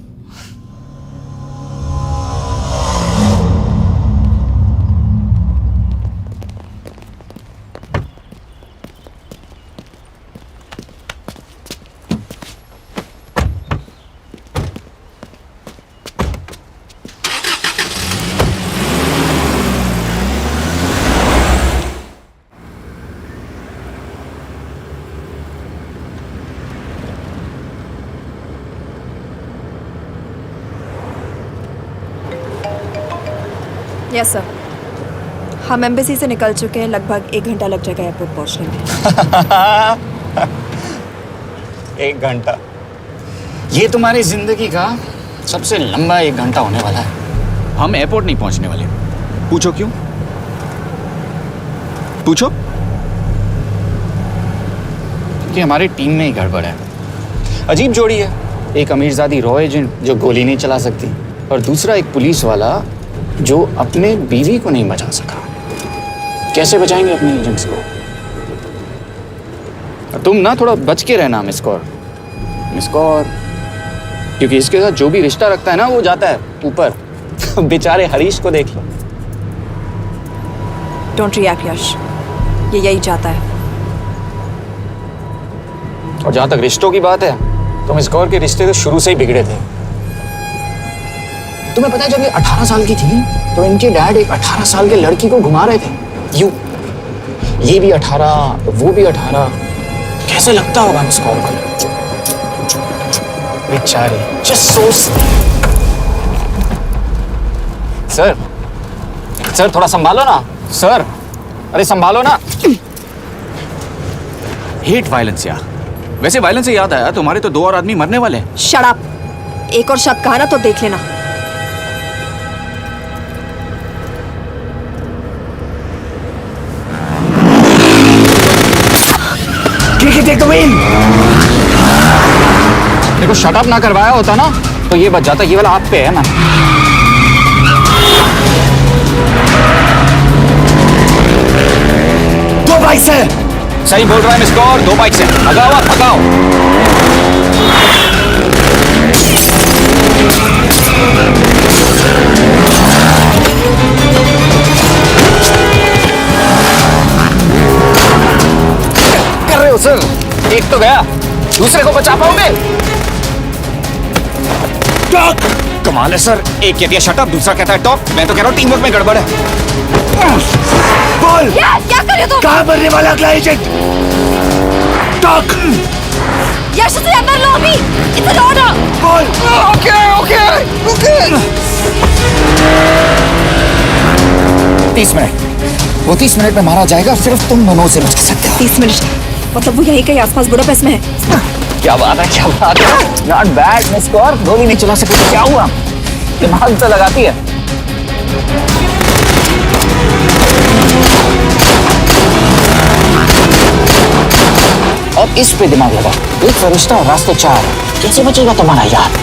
Speaker 15: यस सर, हम एम्बेसी से निकल चुके हैं। लगभग 1 घंटा लग जाएगा एयरपोर्ट पहुंचने में।
Speaker 18: 1 घंटा? ये तुम्हारी जिंदगी का सबसे लंबा 1 घंटा होने वाला है। हम एयरपोर्ट नहीं पहुंचने वाले। पूछो क्यों? पूछो। क्योंकि हमारी टीम में ही गड़बड़ है। अजीब जोड़ी है, एक अमीरजादी रॉ एजेंट जो गोली नहीं चला सकती, और दूसरा एक पुलिस वाला जो अपने बीवी को नहीं बचा सका। कैसे बचाएंगे अपने एजेंट्स को? तुम ना थोड़ा बच के रहना मिस कौर, क्योंकि इसके साथ जो भी रिश्ता रखता है ना वो जाता है ऊपर। बेचारे हरीश को देख लो।
Speaker 15: डोंट रिएक्ट यश, ये यही चाहता है।
Speaker 18: और जहां तक रिश्तों की बात है, तो मिस कौर के रिश्ते तो शुरू से ही बिगड़े थे। तुम्हें पता है जब ये 18 साल की थी तो इनके डैड एक 18 साल के लड़की को घुमा रहे थे यूं। ये भी 18, वो भी 18। कैसे लगता होगा मिस कॉल को? बेचारे, जस्ट सो। सर थोड़ा संभालो ना सर, अरे संभालो ना।
Speaker 19: हेट वायलेंस यार। वैसे वायलेंस से याद आया, तुम्हारे तो 2 और आदमी मरने वाले हैं।
Speaker 15: Shut up. एक और शब्द कहा ना तो देख लेना।
Speaker 18: देखो शट अप ना करवाया होता ना तो ये बच जाता। ये वाला आप पे है मैम।
Speaker 19: दो बाइक से।
Speaker 18: सही बोल रहा है मिस कौर, 2 बाइक से। भगाओ आप, भगाओ। कर रहे हो सर? एक तो गया, दूसरे को बचा पाओगे? टॉक। कमाल है सर, एक कहती है शट अप, दूसरा कहता है टॉक। मैं तो कह रहा हूँ टीम वर्क में गड़बड़ है।
Speaker 19: बोल
Speaker 15: क्या कर रहे हो तुम?
Speaker 19: कहाँ मरने वाला अगला एजेंट? टॉक।
Speaker 15: यश से अंदर लो अभी। It's an order.
Speaker 19: बोल।
Speaker 18: Okay 30 minute. वो 30 मिनट में मारा जाएगा, सिर्फ तुम दोनों से बच सकते हो।
Speaker 15: 30 मिनट मतलब वो यहीं कहीं आसपास बुडापेस्ट में है।
Speaker 18: क्या बात है, क्या बात है। नॉट बैड मिस कौर, गोली नहीं चला सके तो क्या हुआ? दिमाग तो लगाती है। अब इस पे दिमाग लगा। एक फरिश्ता और रास्ते 4। कैसे बचेगा तुम्हारा यार?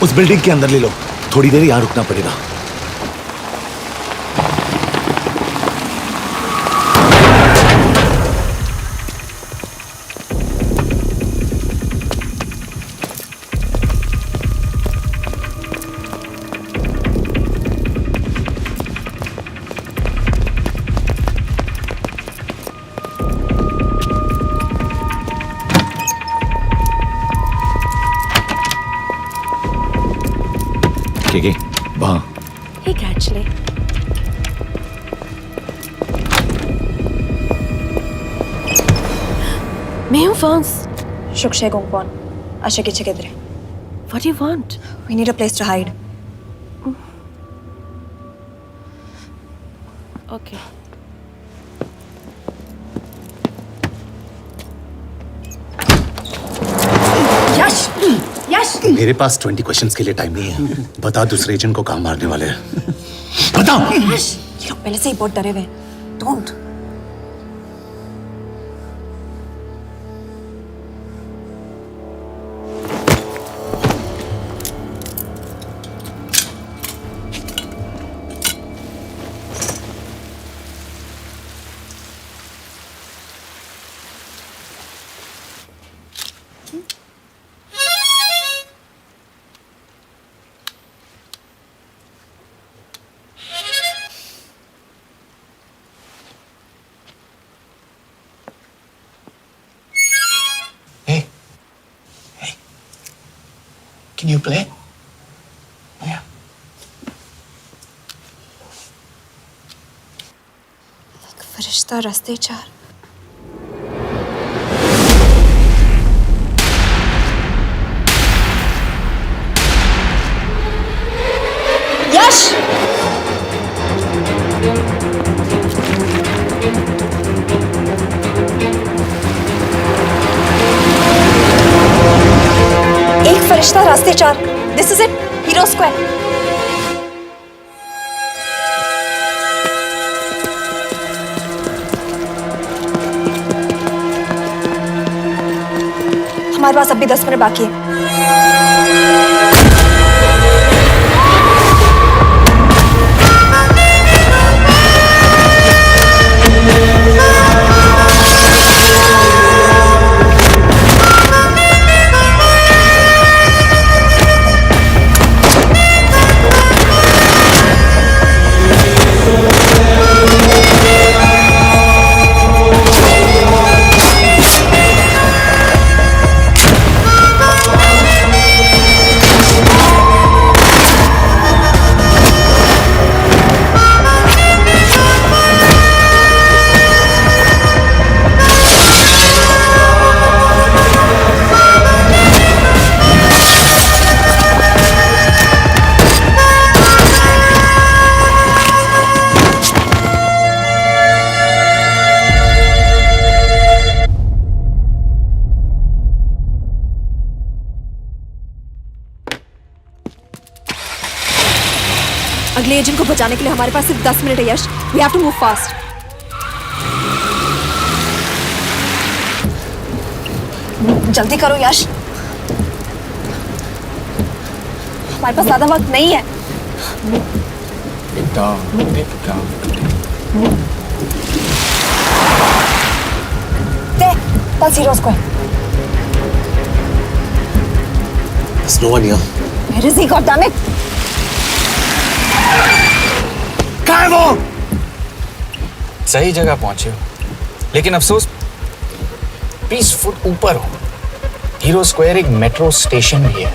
Speaker 9: उस बिल्डिंग के अंदर ले लो, थोड़ी देर यहां रुकना पड़ेगा।
Speaker 19: ठीक है, वहां।
Speaker 15: Hey, actually. मैं हूँ फॉन्स। शुक्शे गोंगपॉन। आशा की चिकित्रे। What do you want? We need a place to hide. Okay. यश! यश!
Speaker 8: मेरे पास 20 क्वेश्चंस के लिए टाइम नहीं है। बता दूसरे एजेंट को कहाँ मारने वाले हैं। बता।
Speaker 15: यश! ये लोग पहले से ही बहुत डरे हुए हैं। Don't.
Speaker 18: Can you play? Yeah.
Speaker 15: फरिश्ता रास्ते चार। यश! एक फरिश्ता रास्ते चार। This is it, hero square. हमारे पास अभी 10 मिनट बाकी है। अगले एजेंट को बचाने के लिए हमारे पास सिर्फ 10 मिनट है Yash. We have to move fast. जल्दी करो यश, हमारे पास ज्यादा वक्त नहीं है। That's Hero Square.
Speaker 8: There's no one here.
Speaker 15: Where is he, goddammit?
Speaker 18: कहाँ है वो? सही जगह पहुंचे हो, लेकिन अफसोस 20 फुट ऊपर हो। हीरो स्क्वायर एक मेट्रो स्टेशन भी है।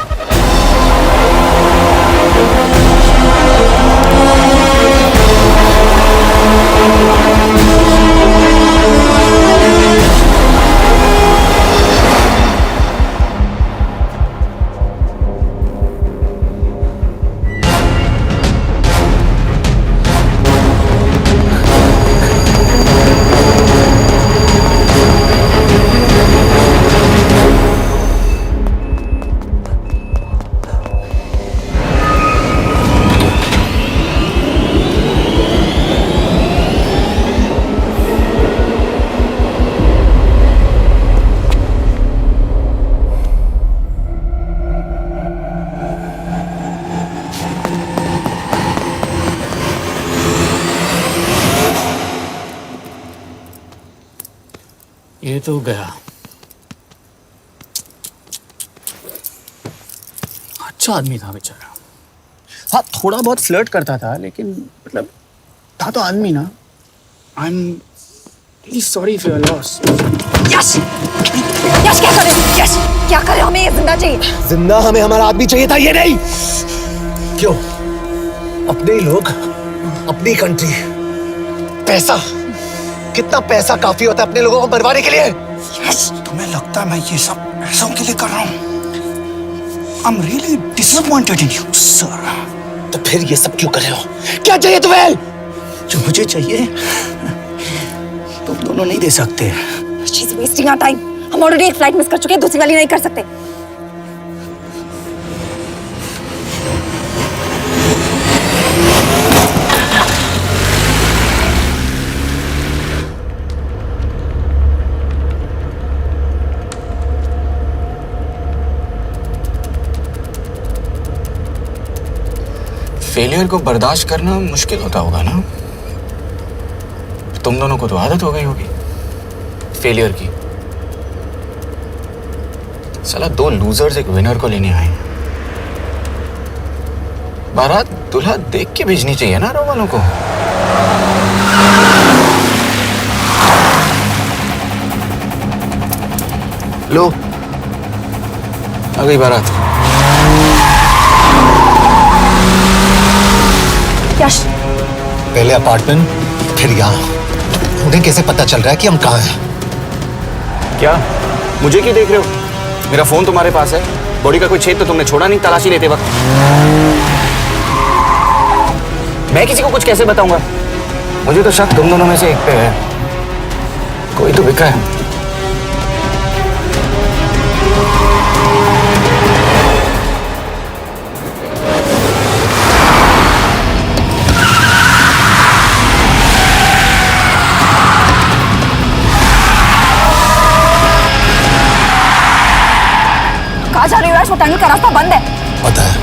Speaker 5: ये तो गया। अच्छा आदमी था बेचारा। हाँ, थोड़ा बहुत फ्लर्ट करता था, लेकिन मतलब था तो आदमी ना। I am really sorry for your loss.
Speaker 15: Yash! Yash क्या करे? यश क्या करे? हमें ये जिंदा चाहिए।
Speaker 8: जिंदा हमें हमारा आदमी चाहिए था, ये नहीं। क्यों? अपने ही लोग, अपनी कंट्री, पैसा। कितना पैसा काफी होता है अपने लोगों को मरवाने के लिए?
Speaker 5: यस, तुम्हें लगता है मैं ये सब पैसों के लिए कर रहा हूँ? आई am really disappointed in you sir.
Speaker 8: तो फिर ये सब क्यों कर रहे हो? क्या चाहिए तुम्हें?
Speaker 5: जो मुझे चाहिए तुम दोनों नहीं दे सकते।
Speaker 15: She's wasting our time. हम ऑलरेडी एक फ्लाइट मिस कर चुके हैं, दूसरी वाली नहीं कर सकते।
Speaker 18: फेलियर को बर्दाश्त करना मुश्किल होता होगा ना? तुम दोनों को तो आदत हो गई होगी फेलियर की। साला 2 लूजर्स एक विनर को लेने आए। बारात दूल्हा देख के भेजनी चाहिए ना रो वालों को। लो, आ गई बारात।
Speaker 15: यश,
Speaker 8: पहले अपार्टमेंट फिर यहाँ। उन्हें कैसे पता चल रहा है कि हम कहाँ हैं?
Speaker 18: क्या मुझे क्यों देख रहे हो? मेरा फोन तुम्हारे पास है, बॉडी का कोई छेद तो तुमने छोड़ा नहीं तलाशी लेते वक्त। मैं किसी को कुछ कैसे बताऊंगा? मुझे तो शक तुम दोनों में से एक पे है, कोई तो बिका है।
Speaker 15: कहाँ जा रही हो यश? वो टनल का रास्ता बंद है।
Speaker 8: पता है।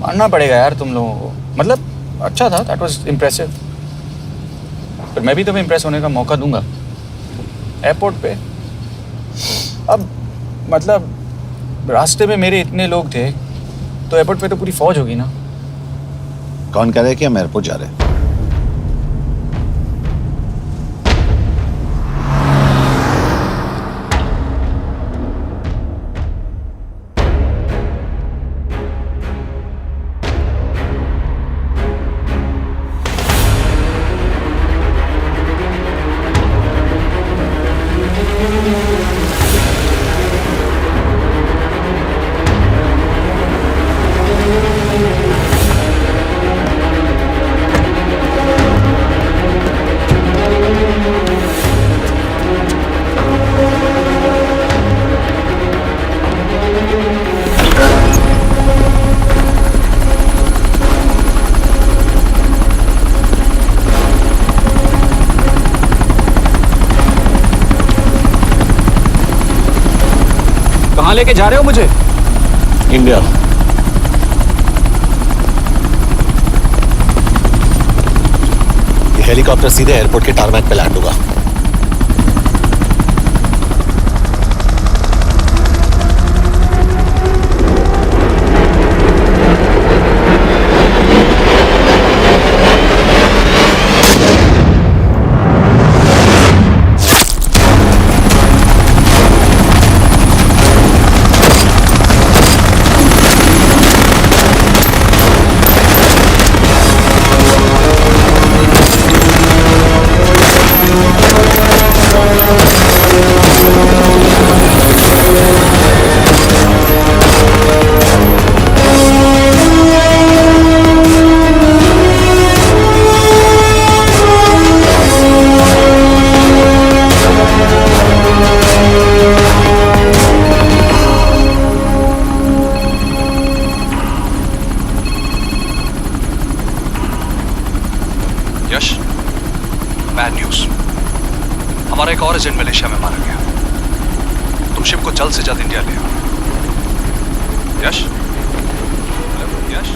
Speaker 18: मानना पड़ेगा यार तुम लोगों को, मतलब अच्छा था, दैट वाज इम्प्रेसिव। पर मैं भी तुम्हें इम्प्रेस होने का मौका दूंगा एयरपोर्ट पे। अब मतलब रास्ते में मेरे इतने लोग थे तो एयरपोर्ट पे तो पूरी फौज होगी ना।
Speaker 9: कौन कह रहा है कि हम एयरपोर्ट जा रहे हैं?
Speaker 18: कहाँ लेके जा रहे हो मुझे?
Speaker 9: इंडिया।
Speaker 8: ये हेलीकॉप्टर सीधे एयरपोर्ट के टारमैक पे लैंड होगा।
Speaker 6: शिव को जल्द से जल्द इंडिया ले आओ। यश, यश,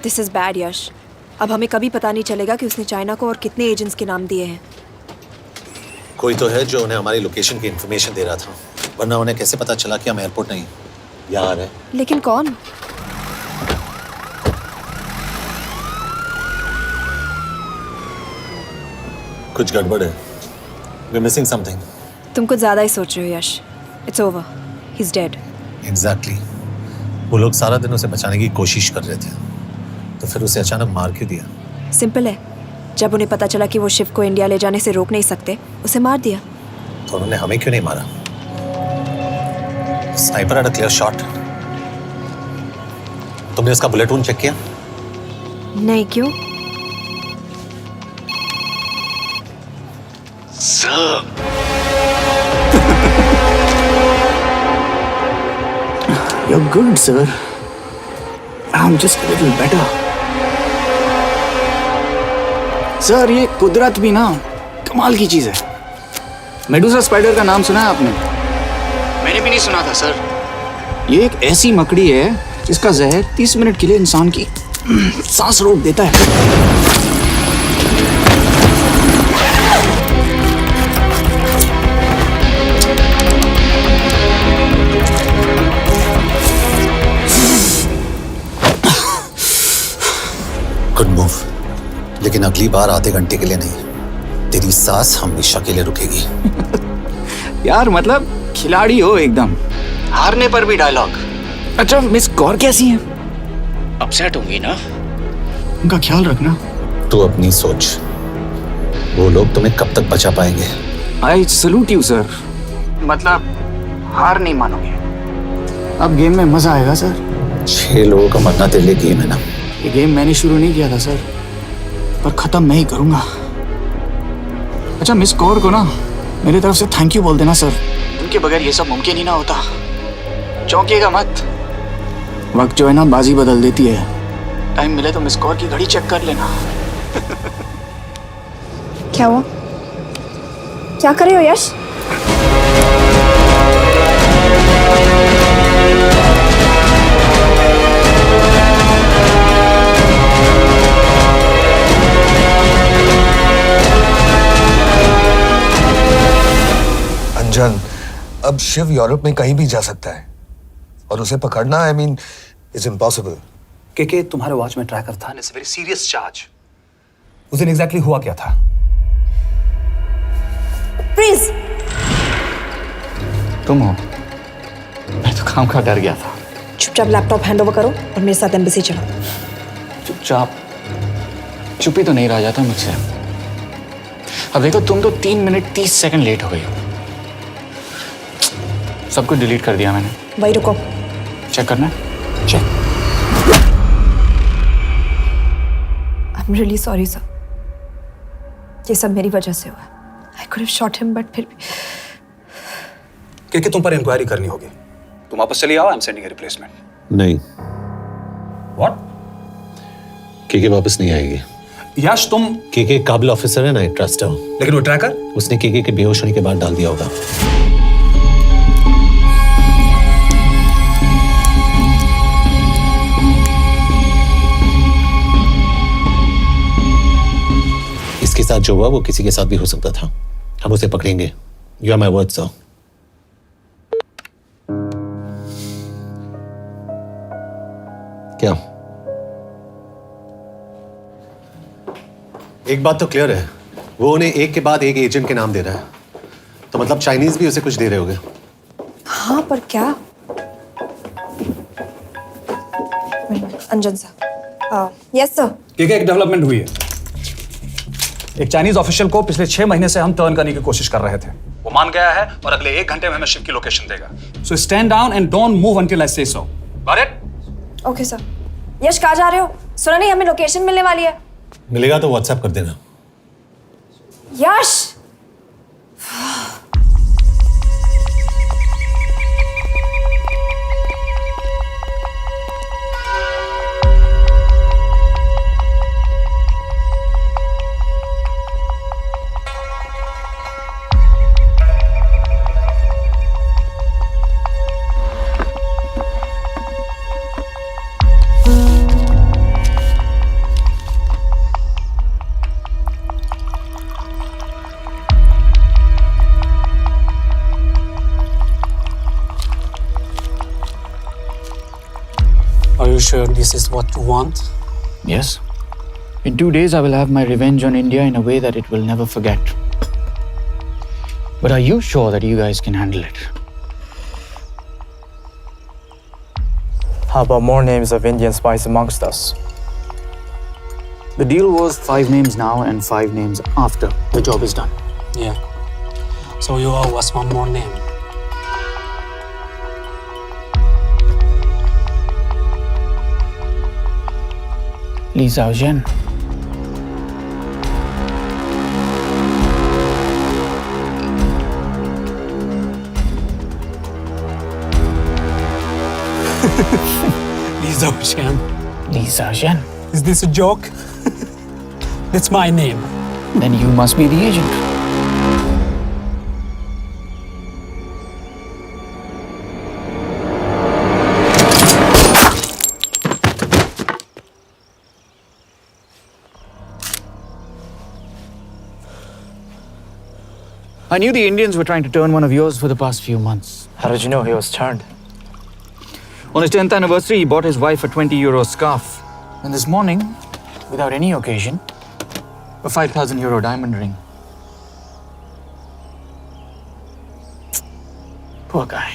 Speaker 15: दिस इज बैड यश। अब हमें कभी पता नहीं चलेगा कि उसने चाइना को और कितने एजेंट्स के नाम दिए हैं।
Speaker 9: कोई तो है जो उन्हें हमारी लोकेशन की इन्फॉर्मेशन दे रहा था, वरना उन्हें कैसे पता चला कि हम एयरपोर्ट नहीं यहाँ आ रहे हैं?
Speaker 15: लेकिन कौन?
Speaker 9: कुछ गड़बड़ है। We're missing something.
Speaker 15: तुम कुछ ज्यादा ही सोच रहे हो Yash. It's over, he is dead.
Speaker 9: Exactly. वो लोग सारा दिन उसे बचाने की कोशिश कर रहे थे, तो फिर उसे अचानक मार क्यों दिया?
Speaker 15: सिंपल है, जब उन्हें पता चला कि वो शिव को इंडिया ले जाने से रोक नहीं सकते, उसे मार दिया।
Speaker 9: तो उन्होंने हमें क्यों नहीं मारा? Sniper had a clear shot. तुमने उसका बुलेट वूंड चेक किया?
Speaker 15: नहीं, क्यों?
Speaker 19: Sir.
Speaker 5: You're good, sir. I'm just a little better. Sir, ये कुदरत भी ना कमाल की चीज है। मेडुसा स्पाइडर का नाम सुना है आपने? मैंने भी नहीं सुना था सर। ये एक ऐसी मकड़ी है जिसका जहर 30 मिनट के लिए इंसान की सांस रोक देता है।
Speaker 9: गुड मूव, लेकिन अगली बार आधे घंटे के लिए नहीं। तेरी सांस हमेशा के लिए रुकेगी।
Speaker 5: यार मतलब खिलाड़ी हो एकदम, हारने पर भी डायलॉग। अच्छा, मिस कौर कैसी हैं? अपसेट होंगी ना? उनका ख्याल रखना।
Speaker 9: तू अपनी सोच, वो लोग तुम्हें कब तक बचा पाएंगे?
Speaker 5: आई सलूट यू सर। मतलब हार नहीं मानोगे। अब गेम में मजा आएगा सर।
Speaker 9: 6 लोगों का मरना तेरे लिए गेम है ना?
Speaker 5: ये गेम मैंने शुरू नहीं किया था सर, पर खत्म मैं ही करूंगा। अच्छा, मिस कौर को ना मेरी तरफ से थैंक यू बोल देना सर। उनके बगैर ये सब मुमकिन ही ना होता। चौंकिएगा मत, वक्त जो है ना बाजी बदल देती है। टाइम मिले तो मिस कौर की घड़ी चेक कर लेना।
Speaker 15: क्या हुआ? क्या कर रहे हो यश?
Speaker 8: अंजन, अब शिव यूरोप में कहीं भी जा सकता है और उसे पकड़ना, आई मीन, इज इम्पॉसिबल।
Speaker 6: के तुम्हारे वॉच में ट्रैकर था, इट्स वेरी सीरियस चार्ज। उस दिन एग्जैक्टली हुआ क्या था?
Speaker 15: प्लीज।
Speaker 5: तुम हो? मैं तो काम का डर गया था।
Speaker 15: चुपचाप लैपटॉप हैंड ओवर करो और मेरे साथ एम्बेसी चलो।
Speaker 5: चुपचाप? चुप ही तो नहीं रहा जाता मुझसे। अब देखो, तुम तो 3 मिनट 30 सेकंड लेट हो गई हो। सब कुछ डिलीट कर दिया मैंने।
Speaker 15: वही रुको,
Speaker 5: चेक करना है? Check.
Speaker 15: I am really sorry sir, ये सब मेरी वजह से हुआ। I could have shot him, but फिर भी।
Speaker 6: के तुम पर इंक्वायरी करनी होगी। तुम वापस चली आओ, I am sending a replacement.
Speaker 9: नहीं।
Speaker 6: व्हाट?
Speaker 9: के वापस नहीं आएगी।
Speaker 6: यश, तुम
Speaker 9: के काबिल ऑफिसर है ना, आई ट्रस्ट है।
Speaker 6: लेकिन वो ट्रैकर
Speaker 9: उसने के बेहोश होने के बाद डाल दिया होगा। इसके साथ जो हुआ वो किसी के साथ भी हो सकता था। हम उसे पकड़ेंगे। You are my word sir. क्या? एक बात तो क्लियर है, वो उन्हें एक के बाद एक एजेंट के नाम दे रहा है, तो मतलब चाइनीज भी उसे कुछ दे रहे होंगे।
Speaker 15: हाँ, पर क्या? अंजन सर। Yes sir.
Speaker 6: एक डेवलपमेंट हुई है। एक चाइनीज ऑफिशियल को पिछले 6 महीने से हम टर्न करने की कोशिश कर रहे थे। वो मान गया है और अगले 1 घंटे में हमें शिप की लोकेशन देगा। So stand down and don't move until I say so.
Speaker 19: Got it?
Speaker 15: Okay sir. Yash कहाँ जा रहे हो? सुना नहीं हमें लोकेशन मिलने वाली है।
Speaker 9: मिलेगा तो व्हाट्सएप कर देना।
Speaker 15: यश
Speaker 20: Are you sure this is what you want?
Speaker 18: Yes. In 2 days, I will have my revenge on India in a way that it will never forget. But are you sure that you guys can handle it?
Speaker 14: How about more names of Indian spies amongst us?
Speaker 18: The deal was 5 names now and 5 names after the job is done.
Speaker 20: Yeah. So you owe us one more name.
Speaker 18: Li Xiaozhen.
Speaker 20: Li Xiaozhen.
Speaker 18: Li Xiaozhen.
Speaker 20: Is this a joke? That's my name.
Speaker 18: Then you must be the agent. I knew the Indians were trying to turn one of yours for the past few months.
Speaker 14: How did you know he was turned?
Speaker 18: On his 10th anniversary, he bought his wife a 20 euro scarf. And this morning, without any occasion, a 5,000 euro diamond ring. Poor guy.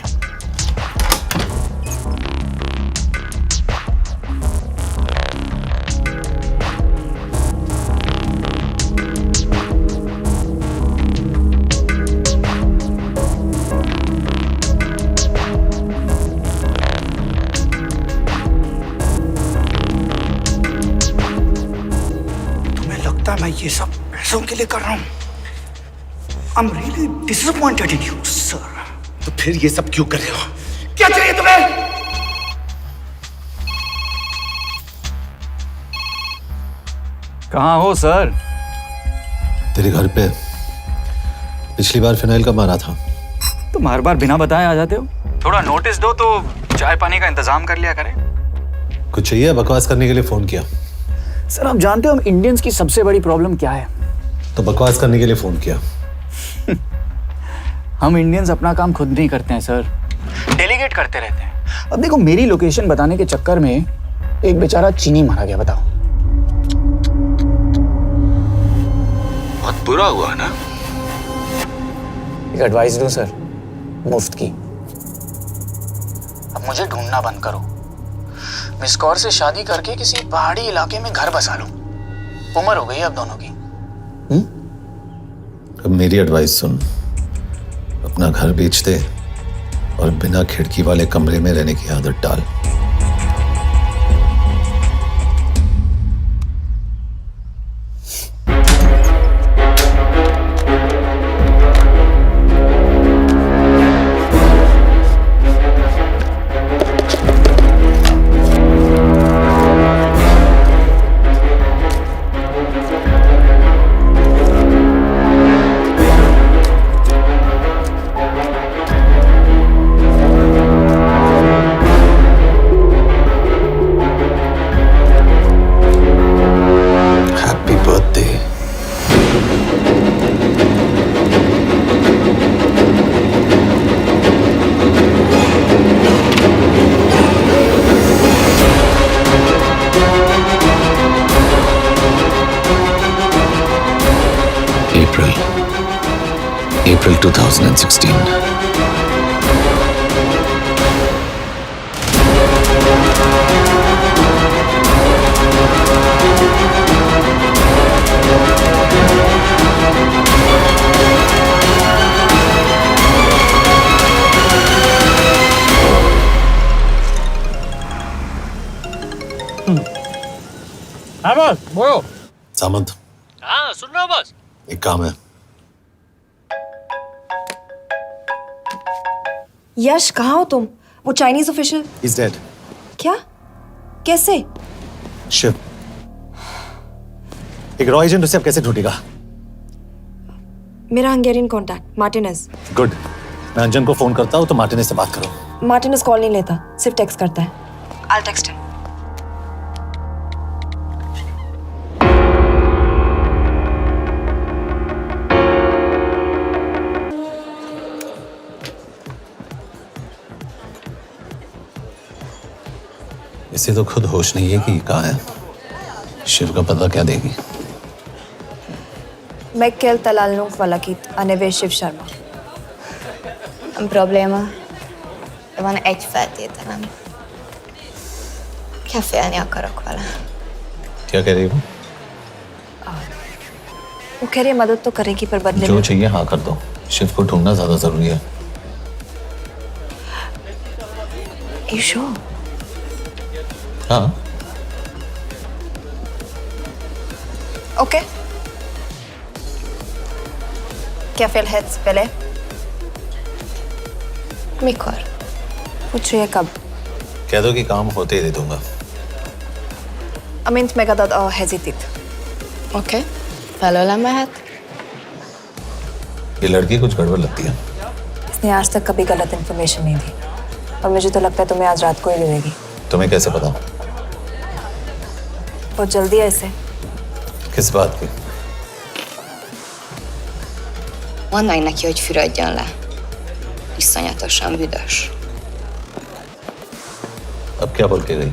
Speaker 4: मैं ये सब पैसों के लिए कर रहा हूँ। I'm really disappointed in you, sir.
Speaker 8: तो फिर ये सब क्यों कर रहे हो? क्या चाहिए तुम्हें?
Speaker 18: कहाँ हो सर?
Speaker 9: तेरे घर पे पिछली बार फिनाइल कब मारा था?
Speaker 18: तुम हर बार बिना बताए आ जाते हो। थोड़ा नोटिस दो तो चाय पानी का इंतजाम कर लिया करें।
Speaker 9: कुछ चाहिए? बकवास करने के लिए फोन किया।
Speaker 18: सर आप जानते हो हम इंडियंस की सबसे बड़ी प्रॉब्लम क्या है?
Speaker 9: तो बकवास करने के लिए फोन किया।
Speaker 18: हम इंडियंस अपना काम खुद नहीं करते हैं सर, डेलीगेट करते रहते हैं। अब देखो मेरी लोकेशन बताने के चक्कर में एक बेचारा चीनी मारा गया, बताओ।
Speaker 19: बहुत बुरा हुआ ना?
Speaker 18: एक एडवाइस दूं सर, मुफ्त की। अब मुझे ढूंढना बंद करो। मिस कौर से शादी करके किसी पहाड़ी इलाके में घर बसा लो। उम्र हो गई अब दोनों की।
Speaker 9: अब मेरी एडवाइस सुन, अपना घर बेच दे और बिना खिड़की वाले कमरे में रहने की आदत डाल। April 2016. हाँ बॉस बोलो।
Speaker 8: सामंत,
Speaker 9: हाँ सुन रहा हूँ बॉस।
Speaker 8: एक काम है।
Speaker 15: यश, कहाँ हो तुम? वो चाइनीज ऑफिशियल
Speaker 8: He's dead.
Speaker 15: क्या? कैसे?
Speaker 8: शिव, एक रॉ एजेंट उसे अब कैसे ढूंढेगा?
Speaker 15: मेरा हंगेरियन कॉन्टैक्ट मार्टिनेज।
Speaker 8: गुड, मैं अंजन को फोन करता हूँ तो मार्टिनेज से बात करो।
Speaker 15: मार्टिनेज कॉल नहीं लेता, सिर्फ टेक्स्ट करता है। I'll text him.
Speaker 9: इसे तो खुद होश नहीं है कि कहाँ है। शिव का पता क्या देगी?
Speaker 15: Mekkel talalnunk valakit, a neve Shiv Sharma.
Speaker 12: Nem probléma. De van egy feltételem. Kefélni akarok vele.
Speaker 9: क्या कह रही हो?
Speaker 15: वो कह रही है मदद तो करेगी पर बदले
Speaker 9: जो
Speaker 15: में।
Speaker 9: चाहिए हाँ कर दो। शिव को ढूंढना ज्यादा जरूरी है।
Speaker 15: You sure?
Speaker 9: हाँ।
Speaker 15: Okay. Kefélhetsz vele? Mikor? पूछ रही है कब?
Speaker 9: कह दो कि काम होते ही दे दूंगा।
Speaker 15: Amint megadod a hezitit.
Speaker 12: Oké. Felőlem mehet?
Speaker 9: ये लड़की कुछ गड़बड़ लगती है।
Speaker 15: इसने आज तक कभी गलत इन्फॉर्मेशन नहीं दी और मुझे तो लगता है तुम्हें आज रात को ही दे देगी।
Speaker 9: तुम्हें कैसे पता?
Speaker 15: बहुत जल्दी है इसे।
Speaker 9: किस बात की?
Speaker 12: Mondd meg neki, hogy fürödjön le. Iszonyatosan büdös.
Speaker 9: अब क्या बोल के गई?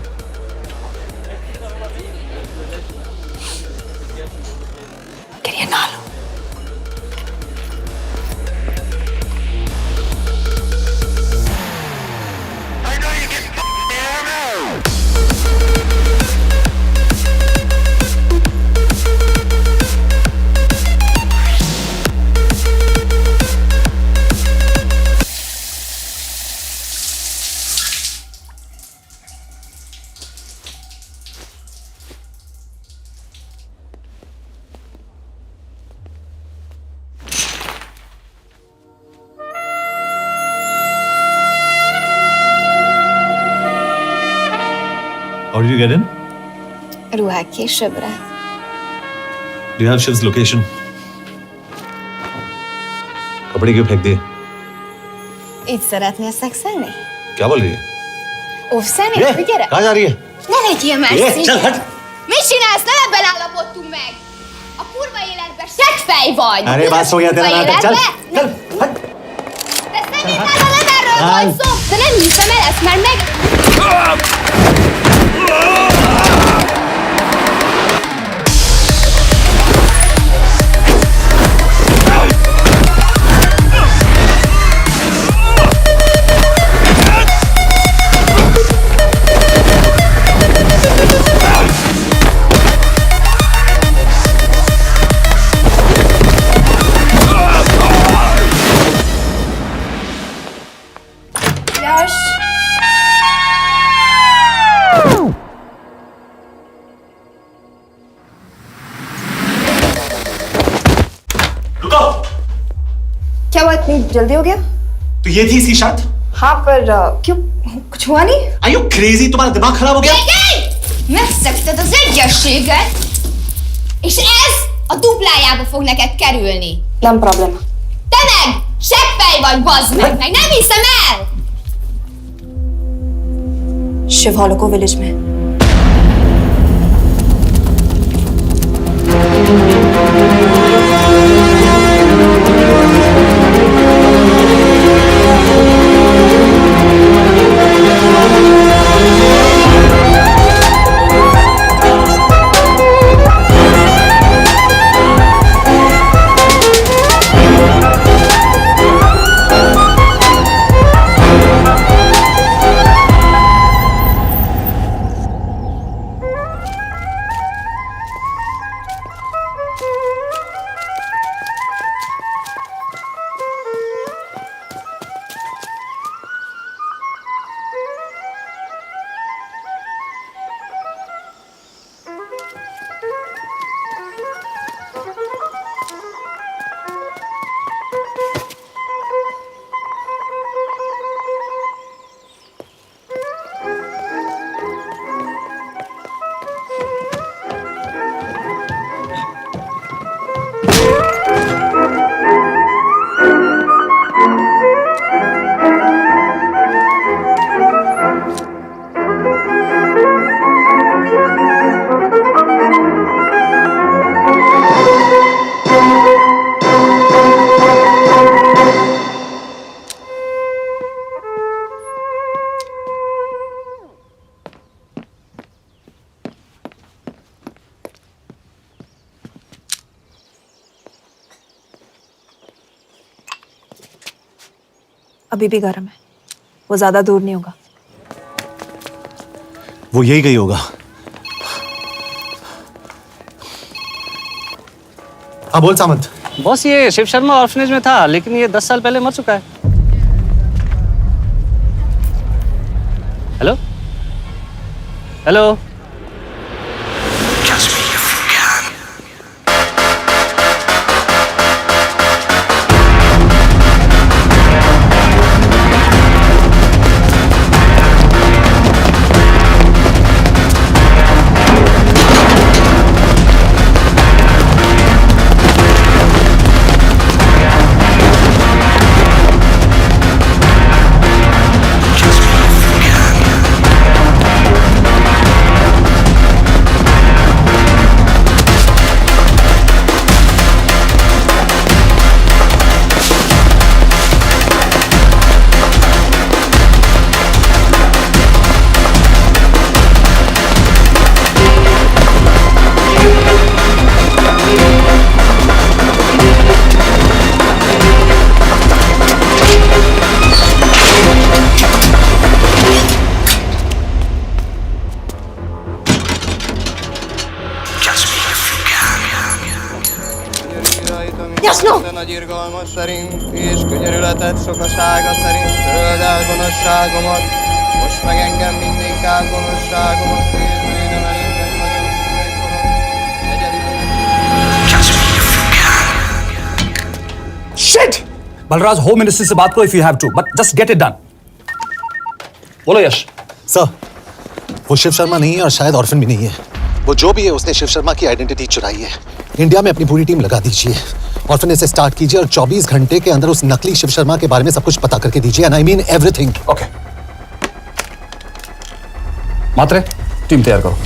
Speaker 15: करिए ना लो।
Speaker 9: How did you get in?
Speaker 12: Ruhák későbbre.
Speaker 9: Do you have Shiv's location? कपड़े क्यों फेंक दिए?
Speaker 12: Így szeretnél szexelni?
Speaker 9: क्या बोल रही है?
Speaker 12: Óvszeni? Gyere!
Speaker 9: कहाँ जा रही है?
Speaker 12: Ne legyél
Speaker 9: ये,
Speaker 12: messzi!
Speaker 9: चल हट!
Speaker 12: Mit csinálsz? Nem ebben állapodtunk meg! A kurva életben seggfej vagy!
Speaker 8: अरे बात हो गया तेरा नाटक, चल! चल!
Speaker 12: De szerintem nem erről van szó! De nem hiszem el ezt, mert meg...
Speaker 15: यश!
Speaker 8: रुको!
Speaker 15: क्या हुआ, इतनी जल्दी हो गया?
Speaker 8: तो ये थी इसकी शर्त?
Speaker 15: हाँ पर क्यों, कुछ हुआ नहीं?
Speaker 8: Are you crazy? तुम्हारा दिमाग खराब हो गया?
Speaker 12: Megszegted az egyességet, és ez a duplájába fog neked kerülni.
Speaker 15: Nem probléma.
Speaker 12: Te meg seggfej vagy, bazd meg nem hiszem el!
Speaker 15: Shiv हॉलोको विलेज में। अभी भी गर्म है, वो ज्यादा दूर नहीं होगा।
Speaker 8: वो यही गई होगा। हाँ बोल सामंत।
Speaker 21: बॉस ये शिव शर्मा ऑर्फनेज में था, लेकिन ये 10 साल पहले मर चुका है। Hello hello.
Speaker 15: Jasno!
Speaker 22: Nagy irgalmas szerint és könyörületet sokasága szerint töröld el gonoszságomat, most meg engem mindinkább gonoszságomat, és védem el innen nagyon
Speaker 6: Shit! Balraj, home minister से बात करो if you have to, but just get it done. बोलो यश।
Speaker 8: Sir, वो शिव शर्मा नहीं है और शायद orphan भी नहीं है। वो जो भी है उसने शिव शर्मा की आइडेंटिटी चुराई है। इंडिया में अपनी पूरी टीम लगा दीजिए, ऑर्फन से स्टार्ट कीजिए और 24 घंटे के अंदर उस नकली शिव शर्मा के बारे में सब कुछ पता करके दीजिए। And I mean everything.
Speaker 6: Okay. Matre, team तैयार करो।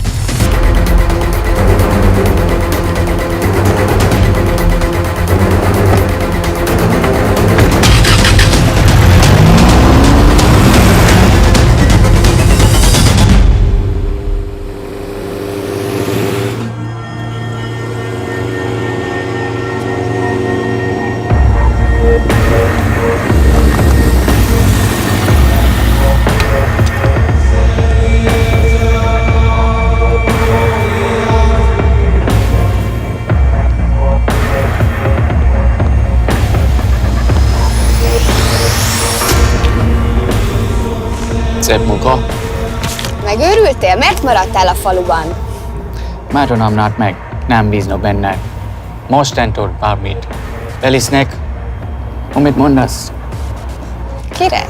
Speaker 18: Szép munka.
Speaker 12: Megőrültél? Miért maradtál a faluban?
Speaker 18: Már tudom, meg. Nem bíznak benned. Mostantól bármit. Elisnek, amit mondasz.
Speaker 12: Király.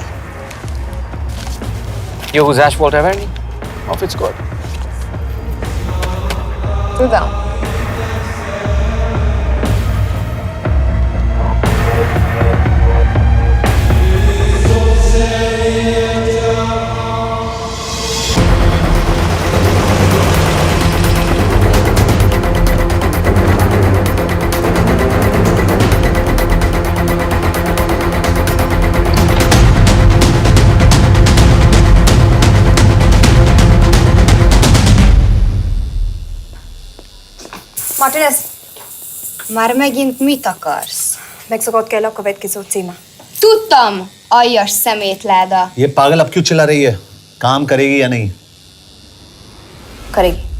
Speaker 18: Jó húzás volt everni? Off it's good.
Speaker 12: Tudom.
Speaker 15: Martinez,
Speaker 12: Már megint mit akarsz?
Speaker 15: megszokott kell a következő címe.
Speaker 12: Tudtam, aljas szemétláda.
Speaker 8: ये पागल अब क्यों चिल्ला रही है? काम करेगी या नहीं?
Speaker 15: करेगी।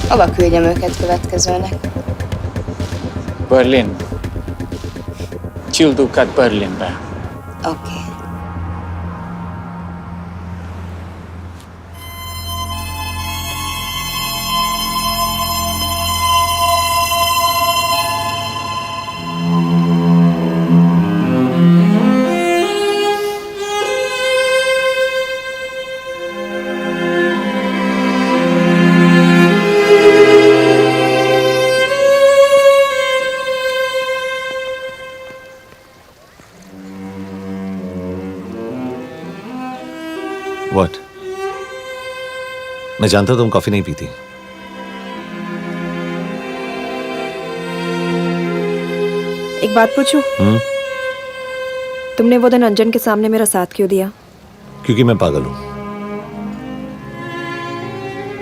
Speaker 12: Hova küldjem őket következőnek?
Speaker 18: Berlin. Küldőket Berlinbe.
Speaker 12: Oké.
Speaker 9: मैं जानता हूं तुम कॉफी नहीं पीती।
Speaker 15: एक बात पूछूं? तुमने वो दिन अंजन के सामने मेरा साथ क्यों दिया?
Speaker 9: क्योंकि मैं पागल हूं,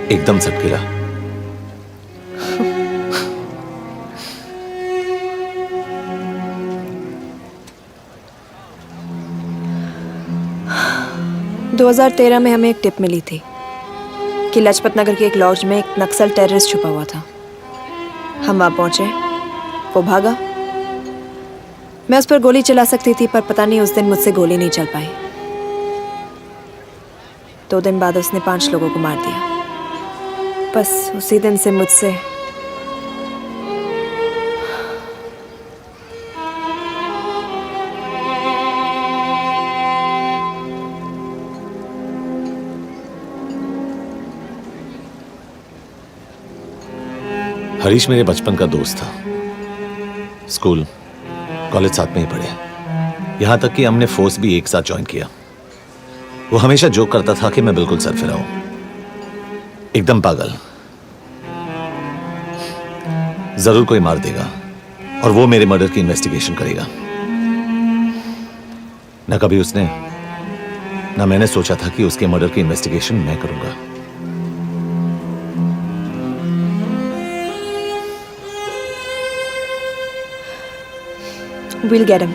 Speaker 9: एकदम सटकेला।
Speaker 15: – 2013 में हमें एक टिप मिली थी कि लाजपत नगर के एक लॉज में एक नक्सल टेररिस्ट छुपा हुआ था। हम वहां पहुंचे, वो भागा। मैं उस पर गोली चला सकती थी, पर पता नहीं उस दिन मुझसे गोली नहीं चल पाई। 2 दिन बाद उसने 5 लोगों को मार दिया। बस उसी दिन से मुझसे
Speaker 9: हरीश मेरे बचपन का दोस्त था। स्कूल कॉलेज साथ में ही पढ़े, यहां तक कि हमने फोर्स भी एक साथ ज्वाइन किया। वो हमेशा जोक करता था कि मैं बिल्कुल सरफिरा हूं, एकदम पागल। जरूर कोई मार देगा और वो मेरे मर्डर की इन्वेस्टिगेशन करेगा। ना कभी उसने ना मैंने सोचा था कि उसके मर्डर की इन्वेस्टिगेशन मैं करूंगा।
Speaker 15: We'll get him.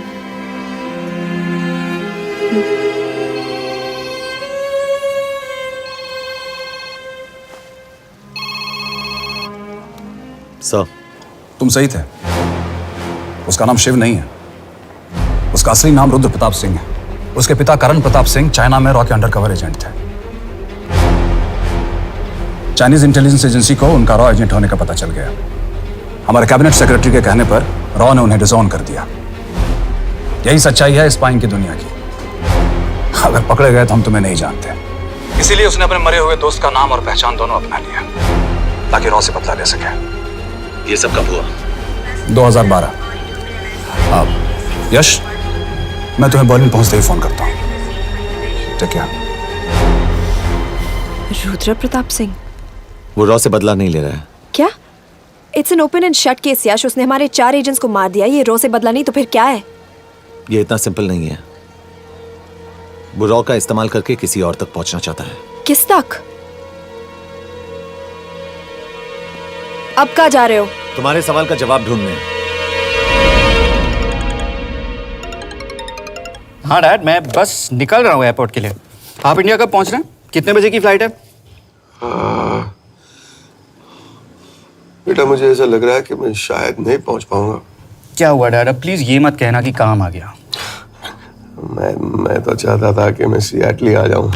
Speaker 9: सर,
Speaker 6: तुम सही थे। उसका नाम शिव नहीं है, उसका असली नाम रुद्र प्रताप सिंह है। उसके पिता करण प्रताप सिंह चाइना में रॉ के अंडरकवर एजेंट थे। चाइनीज इंटेलिजेंस एजेंसी को उनका रॉ एजेंट होने का पता चल गया। हमारे कैबिनेट सेक्रेटरी के कहने पर रॉ ने उन्हें डिसऑन कर दिया। यही सच्चाई है स्पाइंग की दुनिया की। अगर पकड़े गए तो हम तुम्हें नहीं जानते, इसीलिए उसने अपने मरे हुए दोस्त का नाम और पहचान दोनों अपना लिया ताकि रॉ से बदला ले सके।
Speaker 9: ये सब कब हुआ?
Speaker 6: 2012। अब यश, मैं तुम्हें बर्लिन पहुंचते ही फोन करता हूं। ठीक है?
Speaker 15: रुद्र प्रताप सिंह
Speaker 9: वो रॉ से बदला नहीं ले रहा है।
Speaker 15: क्या? It's an open and shut case Yash. उसने हमारे 4 एजेंट्स को मार दिया। ये रॉ से बदला नहीं तो फिर क्या है?
Speaker 9: ये इतना सिंपल नहीं है। वो रॉ का इस्तेमाल करके किसी और तक पहुंचना चाहता है।
Speaker 15: किस तक? अब कहाँ जा रहे हो?
Speaker 9: तुम्हारे सवाल का जवाब ढूंढने।
Speaker 18: हाँ डैड, मैं बस निकल रहा हूँ एयरपोर्ट के लिए। आप इंडिया कब पहुंच रहे हैं? कितने बजे की फ्लाइट है?
Speaker 17: बेटा, मुझे ऐसा लग रहा है कि मैं शायद नहीं पहुंच पाऊंगा।
Speaker 18: क्या हुआ डैड? अब प्लीज ये मत कहना कि काम आ गया।
Speaker 17: मैं तो चाहता था कि मैं सियाटली आ जाऊं,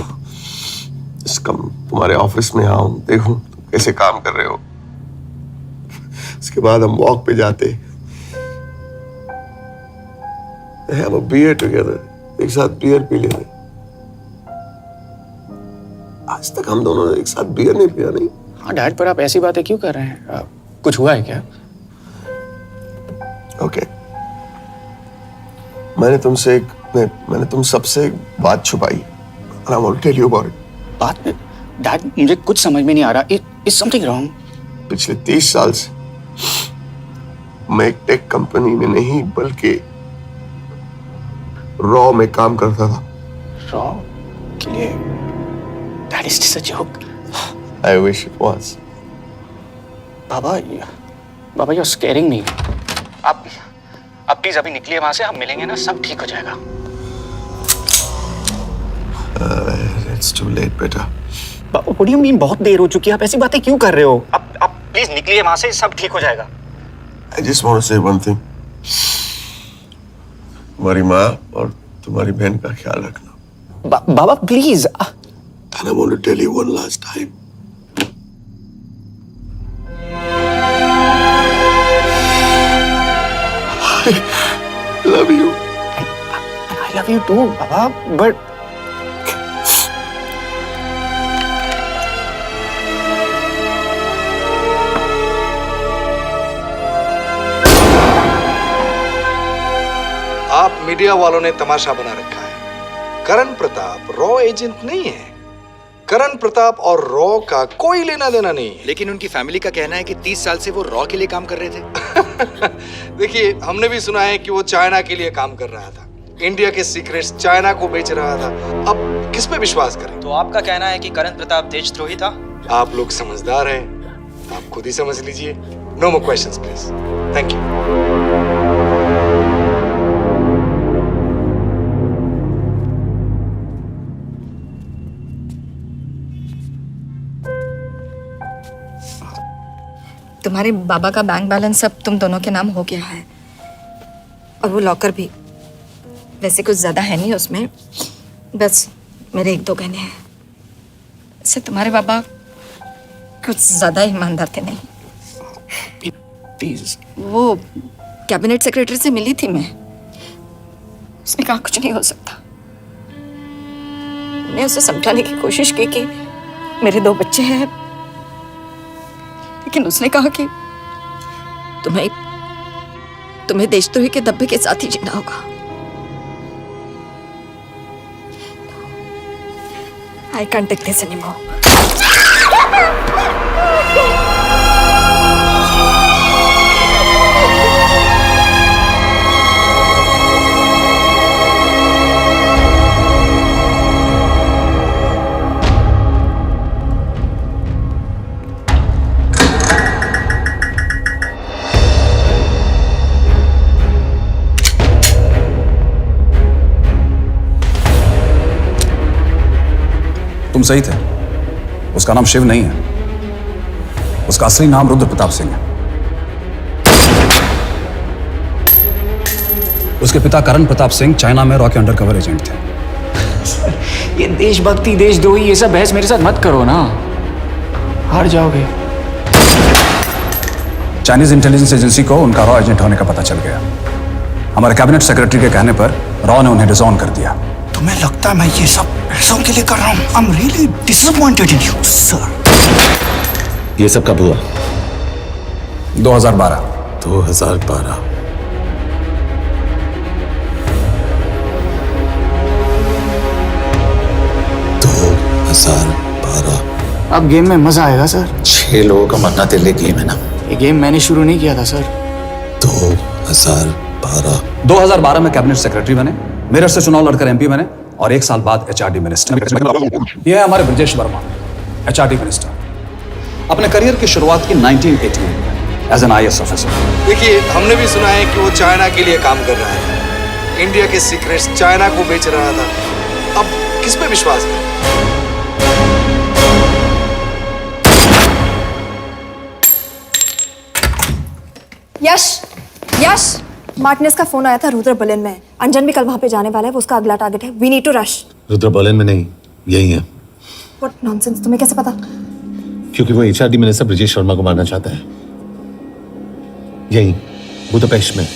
Speaker 17: तुम्हारे ऑफिस में आऊं, देखूं तुम कैसे काम कर रहे हो। उसके बाद हम वॉक पे जाते, have a beer together, एक साथ बियर पी लेते। आज तक हम दोनों ने एक साथ बियर नहीं पिया। नहीं?
Speaker 18: हाँ डैड, पर आप ऐसी बातें क्यों कर रहे हैं? कुछ हुआ है क्या?
Speaker 17: ओके, मैंने तुम सबसे एक बात छुपाई। And I want to tell you about it.
Speaker 18: बात में डैड मुझे कुछ समझ में नहीं आ रहा। Is something wrong?
Speaker 17: पिछले 30 साल से मैं एक टेक कंपनी में नहीं बल्कि रॉ में काम करता था।
Speaker 18: रॉ के लिए? That is just a joke.
Speaker 17: I wish it was.
Speaker 18: Baba, you're scaring me. आप प्लीज अभी निकलिए वहां से, हम मिलेंगे ना, सब ठीक हो जाएगा।
Speaker 17: It's too late, बेटा।
Speaker 18: What do you mean बहुत देर हो चुकी है? आप ऐसी बातें क्यों कर रहे हो? आप प्लीज निकलिए वहां से, सब ठीक हो जाएगा।
Speaker 17: I just want to say one thing. तुम्हारी माँ और तुम्हारी बहन का ख्याल रखना।
Speaker 18: बाबा please.
Speaker 17: And I want to tell you one last time. I love you.
Speaker 18: And I love you too, Baba, but
Speaker 1: आप मीडिया वालों ने तमाशा बना रखा है। करण प्रताप रॉ एजेंट नहीं है। करण प्रताप और रॉ का कोई लेना देना नहीं है।
Speaker 14: लेकिन उनकी फैमिली का कहना है कि 30 साल से वो रॉ के लिए काम कर रहे थे।
Speaker 1: देखिए, हमने भी सुना है कि वो चाइना के लिए काम कर रहा था, इंडिया के सीक्रेट्स चाइना को बेच रहा था। अब किस पे विश्वास करें?
Speaker 14: तो आपका कहना है कि करण प्रताप देशद्रोही था?
Speaker 1: आप लोग समझदार हैं, आप खुद ही समझ लीजिए। No more questions please. Thank you.
Speaker 15: तुम्हारे बाबा का बैंक बैलेंस अब तुम दोनों के नाम हो गया है, और वो लॉकर भी। वैसे कुछ ज्यादा है नहीं उसमें, बस मेरे 1-2 गहने हैं। इससे तुम्हारे बाबा कुछ ज्यादा ईमानदार थे नहीं।
Speaker 5: प्लीज।
Speaker 15: वो कैबिनेट सेक्रेटरी से मिली थी मैं, उसने कहा कुछ नहीं हो सकता। मैंने उसे समझाने की कोशिश की कि मेरे 2 बच्चे हैं, लेकिन उसने कहा कि तुम्हें देशद्रोही के धब्बे के साथ ही जीना होगा। I can't take this anymore.
Speaker 6: तुम सही थे, उसका नाम शिव नहीं है, उसका असली नाम रुद्र प्रताप सिंह है। उसके पिता करण प्रताप सिंह चाइना में रॉ के अंडरकवर एजेंट थे।
Speaker 18: ये देशभक्ति देशद्रोही ये सब बहस मेरे साथ मत करो ना, हार जाओगे।
Speaker 6: चाइनीज इंटेलिजेंस एजेंसी को उनका रॉ एजेंट होने का पता चल गया। हमारे कैबिनेट सेक्रेटरी के कहने पर रॉ ने उन्हें डिसऑन कर दिया।
Speaker 5: तुम्हें लगता है मैं ये सब पैसों के लिए कर रहा हूँ? I'm really disappointed in you, sir.
Speaker 9: ये सब कब हुआ?
Speaker 6: 2012।
Speaker 9: 2012।
Speaker 5: अब गेम में मजा आएगा सर।
Speaker 9: 6 लोगों का मरना दिल एक गेम है ना।
Speaker 5: ये गेम मैंने शुरू नहीं किया था सर।
Speaker 6: 2012 में कैबिनेट सेक्रेटरी बने, मेरठ से चुनाव लड़कर एमपी बने और 1 साल बाद एचआरडी मिनिस्टर। यह है हमारे ब्रजेश वर्मा, एचआरडी मिनिस्टर। अपने करियर की शुरुआत की 1988 में एज एन IAS ऑफिसर।
Speaker 1: देखिए, हमने भी सुना है कि वो चाइना के लिए काम कर रहा था, इंडिया के सीक्रेट्स चाइना को बेच रहा था। अब किस पे विश्वास करें?
Speaker 15: यश, मार्टिनेज का फोन आया था, रुद्र बर्लिन में। अंजन भी कल वहां पे जाने वाला है, वो उसका अगला टारगेट है। We need to rush.
Speaker 9: Rudra Berlin में नहीं, यही है।
Speaker 15: व्हाट नॉनसेंस, तुम्हें कैसे पता?
Speaker 9: क्योंकि वो HRD मिनिस्टर ब्रजेश शर्मा को मारना चाहता है, यही बुदापेस्ट में।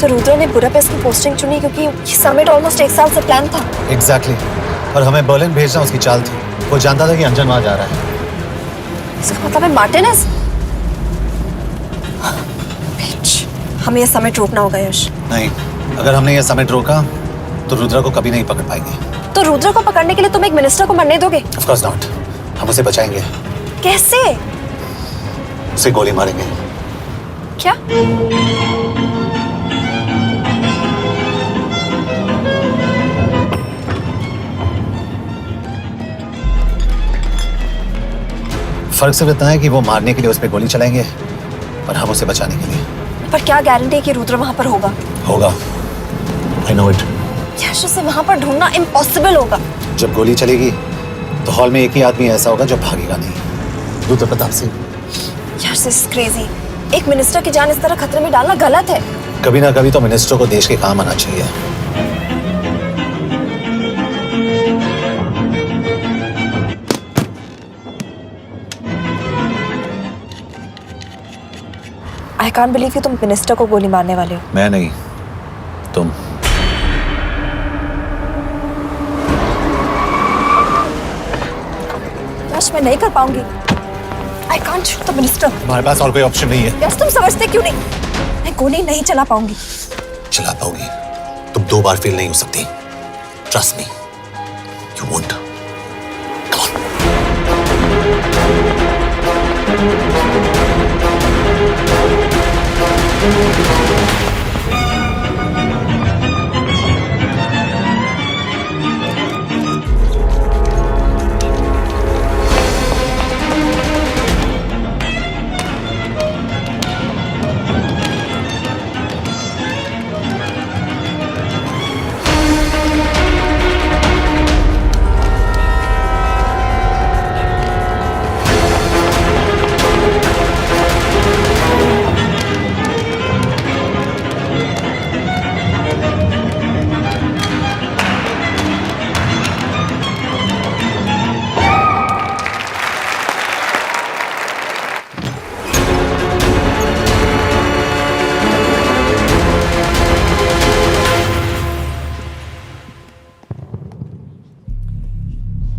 Speaker 15: तो रुद्र ने बुडापेस्ट की पोस्टिंग चुनी क्योंकि ये समिट ऑलमोस्ट 1 साल से प्लान था।
Speaker 8: एग्जैक्टली और हमें बर्लिन भेजना उसकी चाल थी। वो जानता था कि अंजन वहां जा रहा है।
Speaker 15: इसका मतलब है मार्टिनेज। हमें ये समिट रोकना होगा यश।
Speaker 8: नहीं, अगर हमने ये समिट रोका तो रुद्रा को कभी नहीं पकड़ पाएंगे।
Speaker 15: तो रुद्र को पकड़ने के लिए तुम एक मिनिस्टर को मरने दोगे?
Speaker 8: Of course not. हम उसे बचाएंगे।
Speaker 15: कैसे?
Speaker 8: उसे गोली मारेंगे।
Speaker 15: क्या?
Speaker 8: फर्क सिर्फ इतना है कि वो मारने के लिए उस पर गोली चलाएंगे और हम उसे बचाने के लिए।
Speaker 15: पर क्या गारंटी है कि रुद्र वहां पर होगा?
Speaker 8: होगा। I know it.
Speaker 15: यश, उसे वहां पर ढूंढना इम्पॉसिबल होगा।
Speaker 8: जब गोली चलेगी तो हॉल में एक ही आदमी ऐसा होगा जो भागेगा नहीं। रुद्र प्रताप सिंह।
Speaker 15: यश, दिस इज क्रेजी। एक मिनिस्टर की जान इस तरह खतरे में डालना गलत है।
Speaker 8: कभी ना कभी तो मिनिस्टर को देश के काम आना चाहिए।
Speaker 15: आई कांट बिलीव कि तुम मिनिस्टर को गोली मारने वाले हो।
Speaker 8: मैं नहीं, तुम।
Speaker 15: यश, मैं नहीं कर पाऊंगी। I can't shoot the minister.
Speaker 8: हमारे पास और कोई ऑप्शन नहीं है।
Speaker 15: यश, तुम समझते क्यों नहीं? मैं गोली नहीं चला पाऊंगी।
Speaker 8: चला पाओगी। तुम 2 बार फेल नहीं हो सकती। Trust me, you won't.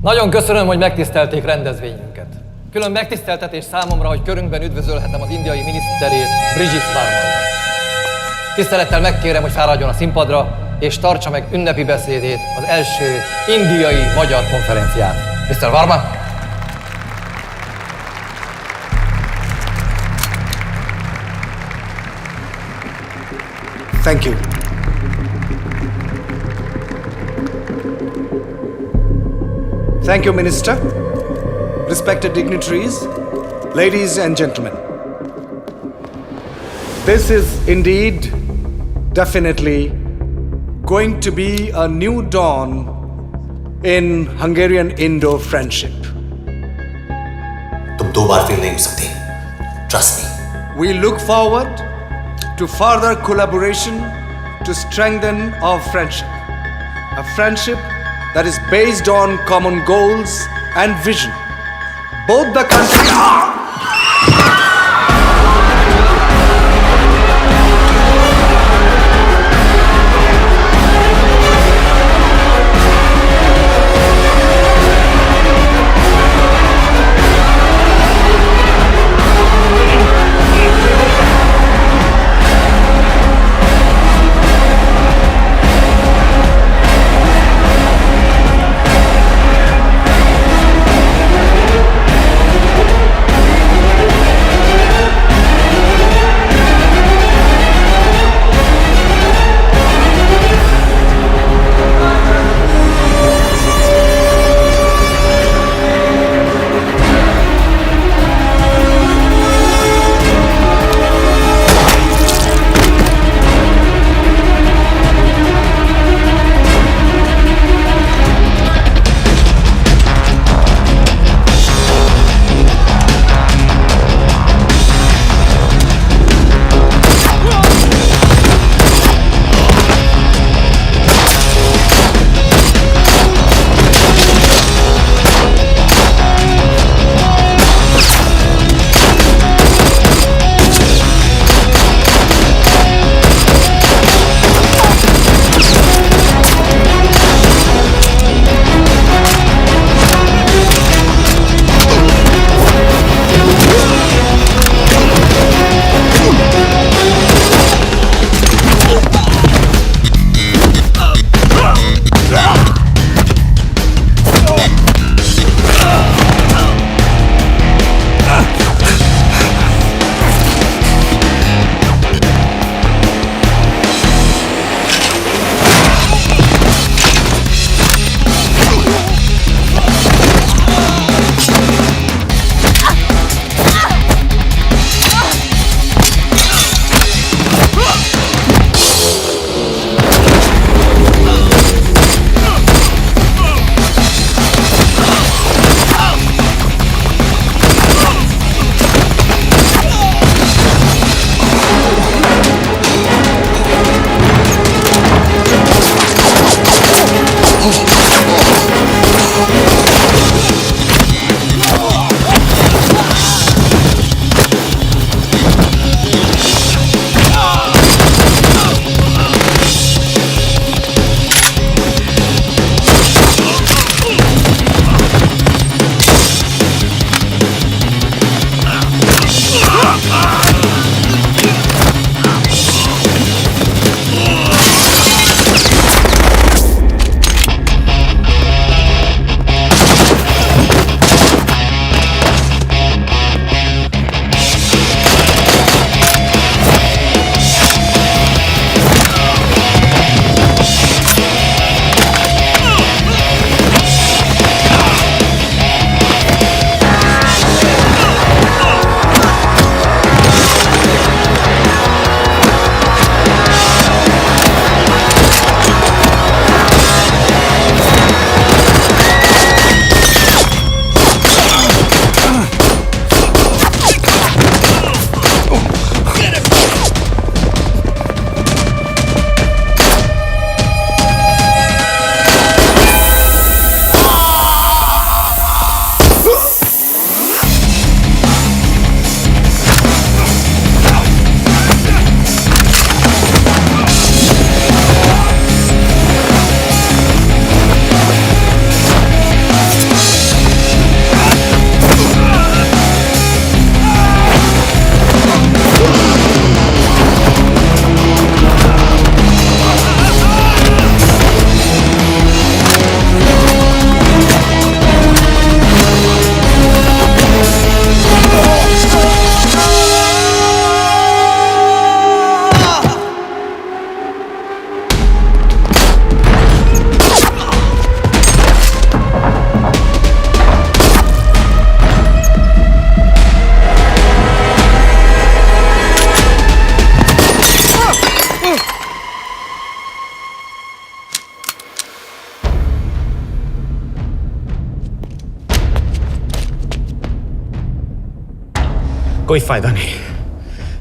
Speaker 11: Nagyon köszönöm, hogy megtisztelték rendezvényünket. Külön megtiszteltetés számomra, hogy körünkben üdvözölhetem az indiai miniszterét, Brigitte Varma. Tisztelettel megkérem, hogy fáradjon a színpadra, és tartsa meg ünnepi beszédét az első indiai-magyar konferencián. Mr. Varma?
Speaker 1: Thank you. Thank you, Minister. Respected dignitaries, ladies and gentlemen. This is indeed, definitely, going to be a new dawn in Hungarian-Indo friendship.
Speaker 8: तुम 2 बार fail नहीं हो सकती। Trust me.
Speaker 1: We look forward to further collaboration to strengthen our friendship. A friendship that is based on common goals and vision. Both the countries...
Speaker 18: कोई फायदा नहीं,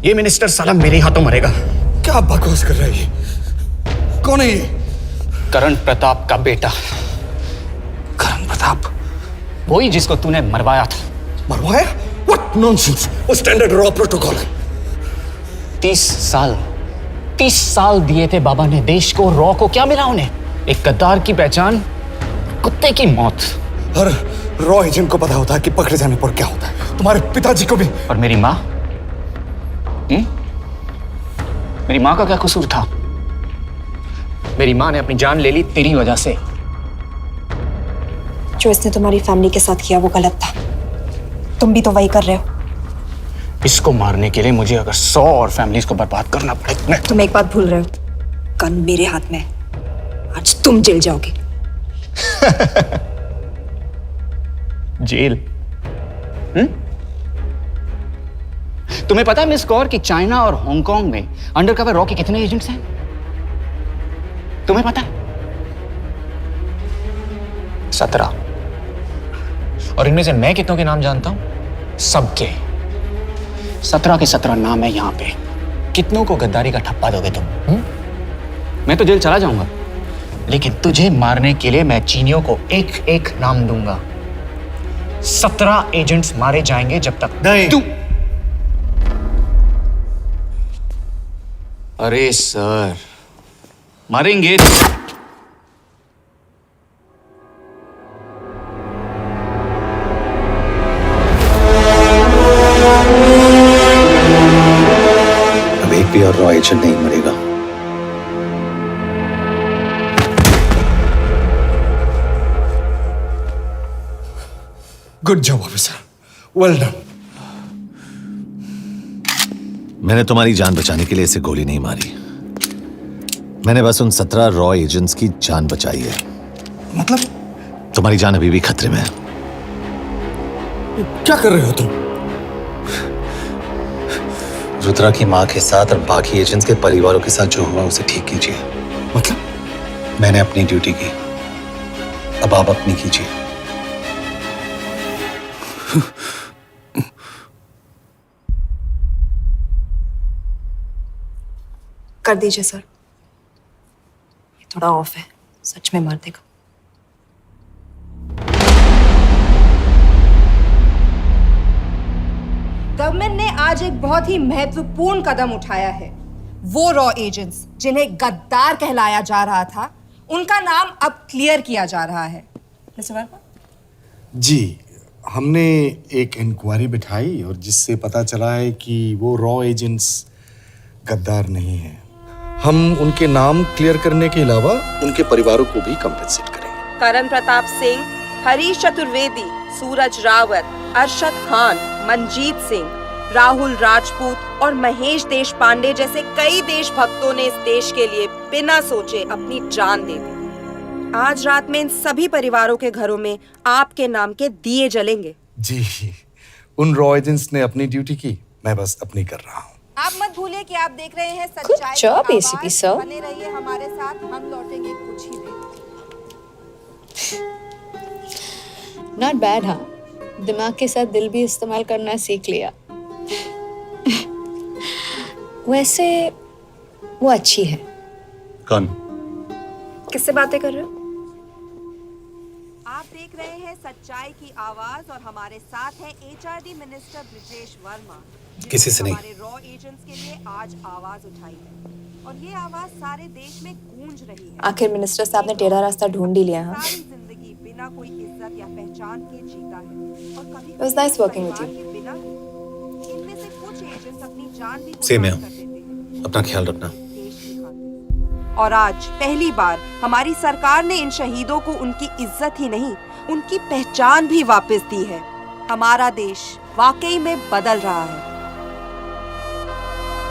Speaker 18: ये minister साला मेरे हाथों मरेगा।
Speaker 8: क्या बकवास कर रहा है ये? कौन है ये?
Speaker 18: करण प्रताप का बेटा।
Speaker 8: करण प्रताप?
Speaker 18: वही जिसको तूने मरवाया था।
Speaker 8: मरवाया? What nonsense! वो स्टैंडर्ड रॉ प्रोटोकॉल है।
Speaker 18: 30 साल दिए थे बाबा ने देश को, रॉ को क्या मिला उन्हें? एक गद्दार की पहचान, कुत्ते की मौत।
Speaker 8: हर रॉ एजेंट को पता होता है कि पकड़े जाने पर क्या होता है। तुम्हारे पिताजी को भी।
Speaker 18: और मेरी माँ? मेरी माँ का क्या कसूर था? मेरी माँ ने अपनी जान ले ली तेरी वजह से।
Speaker 15: जो इसने तुम्हारी फैमिली के साथ किया वो गलत था। तुम भी तो वही कर रहे हो।
Speaker 18: इसको मारने के लिए मुझे अगर 100 और फैमिलीज को बर्बाद करना पड़े।
Speaker 15: तुम एक बात भूल रहे हो, गन मेरे हाथ में। आज तुम जेल जाओगे।
Speaker 18: जेल? तुम्हें पता है मिस कौर कि चाइना और हांगकांग में अंडरकवर रॉ के कितने एजेंट्स हैं? तुम्हें पता है? 17। और इनमें से मैं कितनों के नाम जानता हूं? सबके। 17 के 17 नाम है यहां पे। कितनों को गद्दारी का ठप्पा दोगे तुम? मैं तो जेल चला जाऊंगा, लेकिन तुझे मारने के लिए मैं चीनियों को एक एक नाम दूंगा। 17 एजेंट्स मारे जाएंगे जब तक
Speaker 8: नहीं।
Speaker 18: तू। अरे सर, मारेंगे।
Speaker 8: अब एक भी और रॉ एजेंट नहीं मरेगा। Good job officer, well done.
Speaker 9: मैंने तुम्हारी जान बचाने के लिए इसे गोली नहीं मारी। मैंने बस उन 17 रॉ एजेंट्स की जान बचाई है।
Speaker 8: मतलब?
Speaker 9: तुम्हारी जान अभी भी खतरे में है।
Speaker 8: क्या कर रहे हो तुम? रुद्रा की माँ के साथ और बाकी एजेंट्स के परिवारों के साथ जो हुआ उसे ठीक कीजिए। मतलब? मैंने अपनी ड्यूटी की, अब आप अपनी कीजिए।
Speaker 15: कर दीजिए सर, ये थोड़ा ऑफ है, सच में मार देगा।
Speaker 13: गवर्नमेंट ने आज एक बहुत ही महत्वपूर्ण कदम उठाया है। वो रॉ एजेंट्स जिन्हें गद्दार कहलाया जा रहा था, उनका नाम अब क्लियर किया जा रहा है। मिस्टर वर्मा?
Speaker 16: जी, हमने एक इंक्वायरी बिठाई और जिससे पता चला है कि वो रॉ एजेंट्स गद्दार नहीं हैं। हम उनके नाम क्लियर करने के अलावा उनके परिवारों को भी कंपेंसेट करेंगे।
Speaker 23: करण प्रताप सिंह, हरीश चतुर्वेदी, सूरज रावत, अरशद खान, मनजीत सिंह, राहुल राजपूत और महेश देशपांडे जैसे कई देशभक्तों ने इस देश के लिए बिना सोचे अपनी जान दे दी। आज रात में इन सभी परिवारों के घरों में आपके नाम के दिए जलेंगे।
Speaker 16: जी, उन रॉ एजेंट्स ने अपनी ड्यूटी की, मैं बस अपनी कर रहा हूँ।
Speaker 13: आप मत भूलिए कि आप देख रहे हैं सच्चाई की
Speaker 15: job,
Speaker 13: आवाज।
Speaker 15: ACP sir।
Speaker 13: बने रहिए हमारे साथ, हम लौटेंगे कुछ ही देर।
Speaker 12: Not bad. हाँ, दिमाग के साथ दिल भी इस्तेमाल करना सीख लिया। वैसे वो अच्छी है।
Speaker 8: कौन?
Speaker 15: किससे बातें कर रहे हो?
Speaker 23: आप देख रहे हैं सच्चाई की आवाज और हमारे साथ है एचआरडी मिनिस्टर ब्रिजेश वर्मा।
Speaker 8: किसी से नहीं।
Speaker 23: हमारे रॉ एजेंट्स के लिए आज आवाज उठाई है और ये आवाज सारे देश में गूंज रही है।
Speaker 15: आखिर मिनिस्टर साहब ने टेढ़ा रास्ता ढूंढ ही लिया। हाँ,
Speaker 23: सारी जिंदगी बिना कोई इज्जत या पहचान के जीता है और कभी
Speaker 15: It was nice working with you.
Speaker 23: बिना इनमें से कुछ एजेंट्स अपनी जान भी
Speaker 8: सेम है।
Speaker 23: कुर्बान कर देते हैं
Speaker 8: अपना ख्याल रखना।
Speaker 23: देश की खातिर। और आज पहली बार हमारी सरकार ने इन शहीदों को उनकी इज्जत ही नहीं, उनकी पहचान भी वापस दी है। हमारा देश वाकई में बदल रहा है।